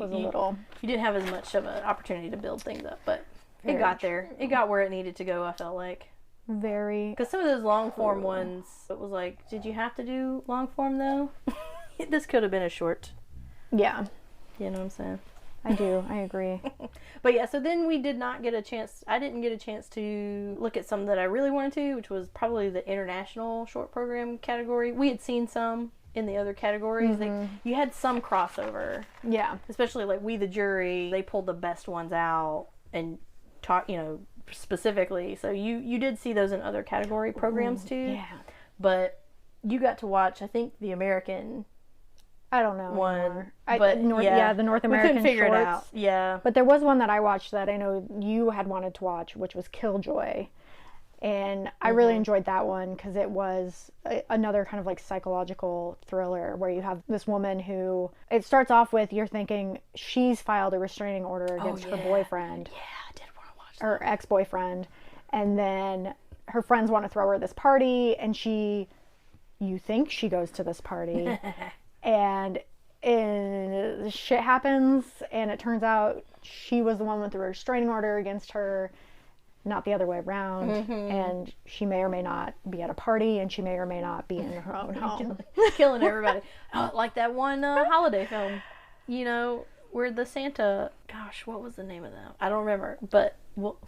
didn't have as much of an opportunity to build things up, but it got there. It got where it needed to go. I felt like because some of those long form ones, it was like, did you have to do long form though? This could have been a short. Yeah, you know what I'm saying. I do. I agree. But yeah, so then we did not get a chance. I didn't get a chance to look at some that I really wanted to, which was probably the international short program category. We had seen some in the other categories. You had some crossover. Yeah. Especially like We the Jury. They pulled the best ones out and taught, specifically. So you did see those in other category programs too. Yeah. But you got to watch, I think, the American. I don't know one, but the North American. We couldn't figure shorts. it out. Yeah, but there was one that I watched that I know you had wanted to watch, which was Killjoy, and I really enjoyed that one because it was another kind of like psychological thriller where you have this woman who it starts off with you're thinking she's filed a restraining order against her boyfriend. Yeah, I did want to watch that. Her ex-boyfriend, and then her friends want to throw her this party, and you think she goes to this party. And shit happens, and it turns out she was the one with the restraining order against her, not the other way around. And she may or may not be at a party, and she may or may not be in her own home. Killing everybody. Oh, like that one holiday film, you know, where the Santa, gosh, what was the name of that? I don't remember, but we'll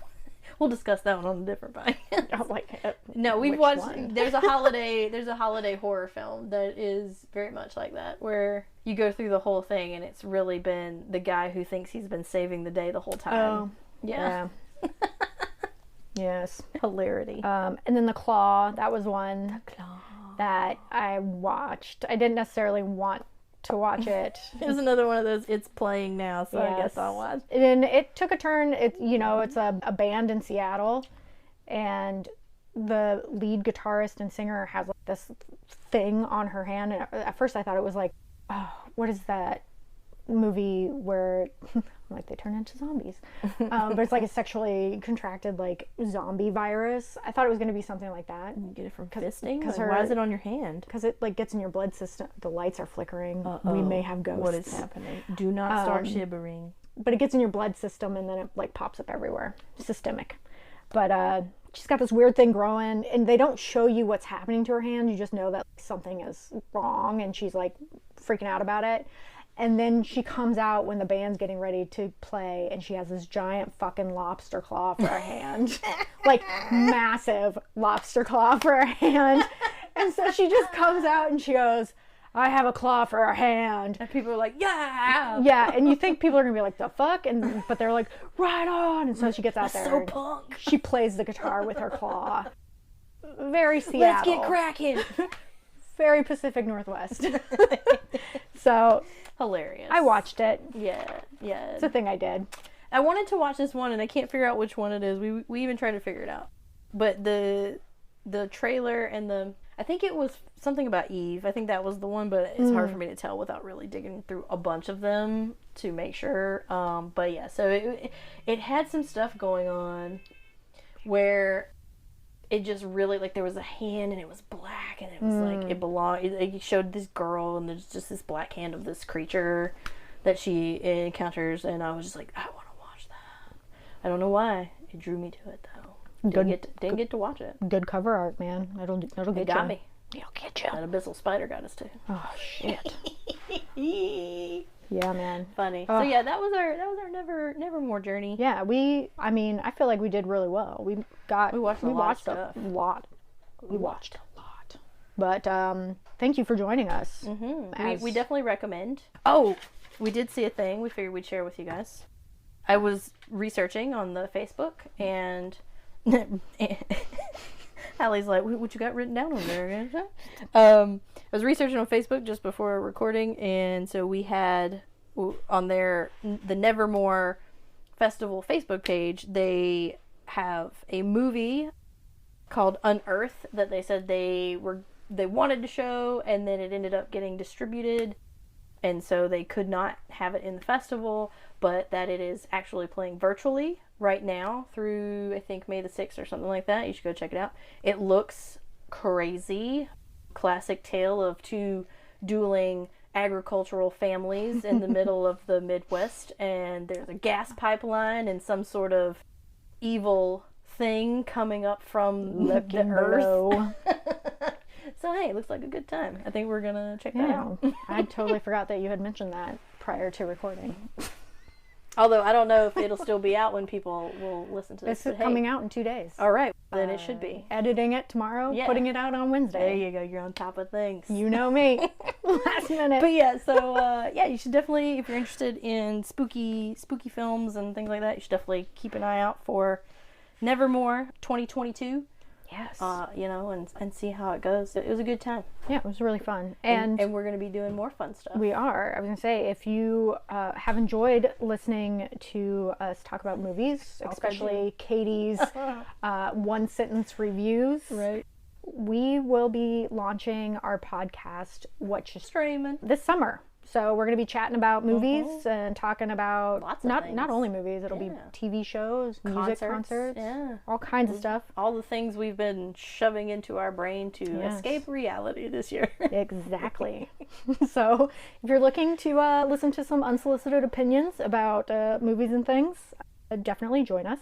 discuss that one on a different podcast. No, we've watched, there's a holiday horror film that is very much like that, where you go through the whole thing and it's really been the guy who thinks he's been saving the day the whole time. Oh, yeah. Yes. Hilarity. And then The Claw, that was one that I watched. I didn't necessarily want to watch it. It was another one of those, it's playing now, so I guess I'll watch. And it took a turn. It's a band in Seattle, and the lead guitarist and singer has like this thing on her hand. And at first I thought it was like, oh, what is that movie where like they turn into zombies? But it's like a sexually contracted like zombie virus. I thought it was going to be something like that. You get it from fisting? Because why is it on your hand? Because it like gets in your blood system. The lights are flickering. We may have ghosts. What is happening? Do not start shivering. But it gets in your blood system, and then it like pops up everywhere. Systemic. But she's got this weird thing growing, and they don't show you what's happening to her hand. You just know that something is wrong, and she's like freaking out about it. And then she comes out when the band's getting ready to play, and she has this giant fucking lobster claw for her hand. Like, massive lobster claw for her hand. And so she just comes out and she goes, I have a claw for her hand. And people are like, yeah! Yeah, and you think people are going to be like, the fuck? But they're like, right on! And so she gets out there. So punk! She plays the guitar with her claw. Very Seattle. Let's get cracking! Very Pacific Northwest. So... hilarious. I watched it. Yeah. It's a thing I did. I wanted to watch this one, and I can't figure out which one it is. We even tried to figure it out. But the trailer and I think it was something about Eve. I think that was the one, but it's hard for me to tell without really digging through a bunch of them to make sure. But yeah, so it had some stuff going on where it just really, like, there was a hand and it was black, and it was like it belonged. It showed this girl, and there's just this black hand of this creature that she encounters, and I was just like, I want to watch that. I don't know why it drew me to it though. Didn't get to watch it. Good cover art, man. It'll get you. It got me. It'll get you. That abyssal spider got us too. Oh shit. Yeah, man. Funny. So yeah, that was our Nevermore journey. Yeah, I feel like we did really well. We watched a lot. But thank you for joining us. We definitely recommend. Oh, we did see a thing. We figured we'd share with you guys. I was researching on the Facebook, and Allie's like, what you got written down on there? I was researching on Facebook just before recording, and so we had on there the Nevermore Festival Facebook page. They have a movie called Unearth that they said they wanted to show, and then it ended up getting distributed, and so they could not have it in the festival, but that it is actually playing virtually right now through, I think, May the 6th or something like that. You should go check it out. It looks crazy. Classic tale of two dueling agricultural families in the middle of the Midwest, and there's a gas pipeline and some sort of evil thing coming up from the earth. So hey, it looks like a good time. I think we're gonna check that out. I totally forgot that you had mentioned that prior to recording. Although I don't know if it'll still be out when people will listen to this. It's coming out in 2 days. All right, then it should be. Editing it tomorrow, putting it out on Wednesday. There you go. You're on top of things. You know me. Last minute. But yeah, so you should definitely, if you're interested in spooky films and things like that, you should definitely keep an eye out for Nevermore 2022. Yes. And see how it goes. It was a good time. Yeah, it was really fun. And we're going to be doing more fun stuff. We are. I was going to say, if you have enjoyed listening to us talk about movies, especially Katie's one-sentence reviews, right? We will be launching our podcast, What You Streaming, this summer. So we're going to be chatting about movies and talking about lots of things. Not only movies, it'll be TV shows, music concerts, all kinds of stuff. All the things we've been shoving into our brain to escape reality this year. Exactly. So if you're looking to listen to some unsolicited opinions about movies and things, definitely join us.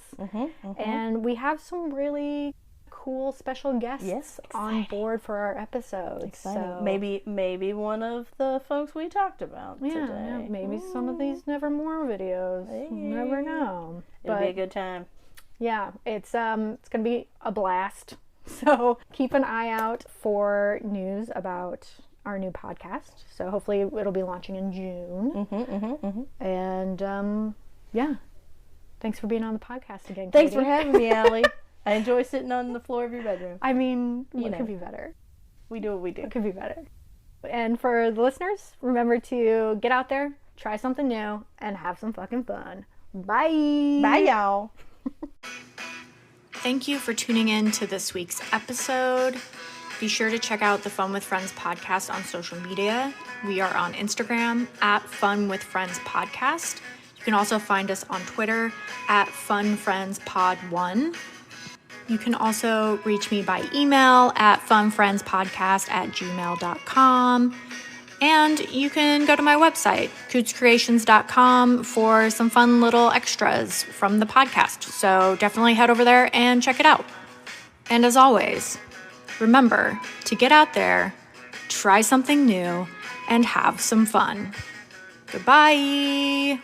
And we have some really cool special guests on board for our episodes. Exciting. So Maybe one of the folks we talked about today. Yeah, maybe some of these Nevermore videos. Hey. You never know. It'll be a good time. Yeah, it's gonna be a blast. So keep an eye out for news about our new podcast. So hopefully it'll be launching in June. And yeah, thanks for being on the podcast again. Thanks Katie. for having me, Allie. I enjoy sitting on the floor of your bedroom. I mean, You what know. could be better? We do what we do. What could be better? And for the listeners, remember to get out there, try something new, and have some fucking fun. Bye. Bye, y'all. Thank you for tuning in to this week's episode. Be sure to check out the Fun with Friends podcast on social media. We are on Instagram at Fun with Friends Podcast. You can also find us on Twitter at FunFriendsPod1. You can also reach me by email at funfriendspodcast@gmail.com. And you can go to my website, cootscreations.com, for some fun little extras from the podcast. So definitely head over there and check it out. And as always, remember to get out there, try something new, and have some fun. Goodbye.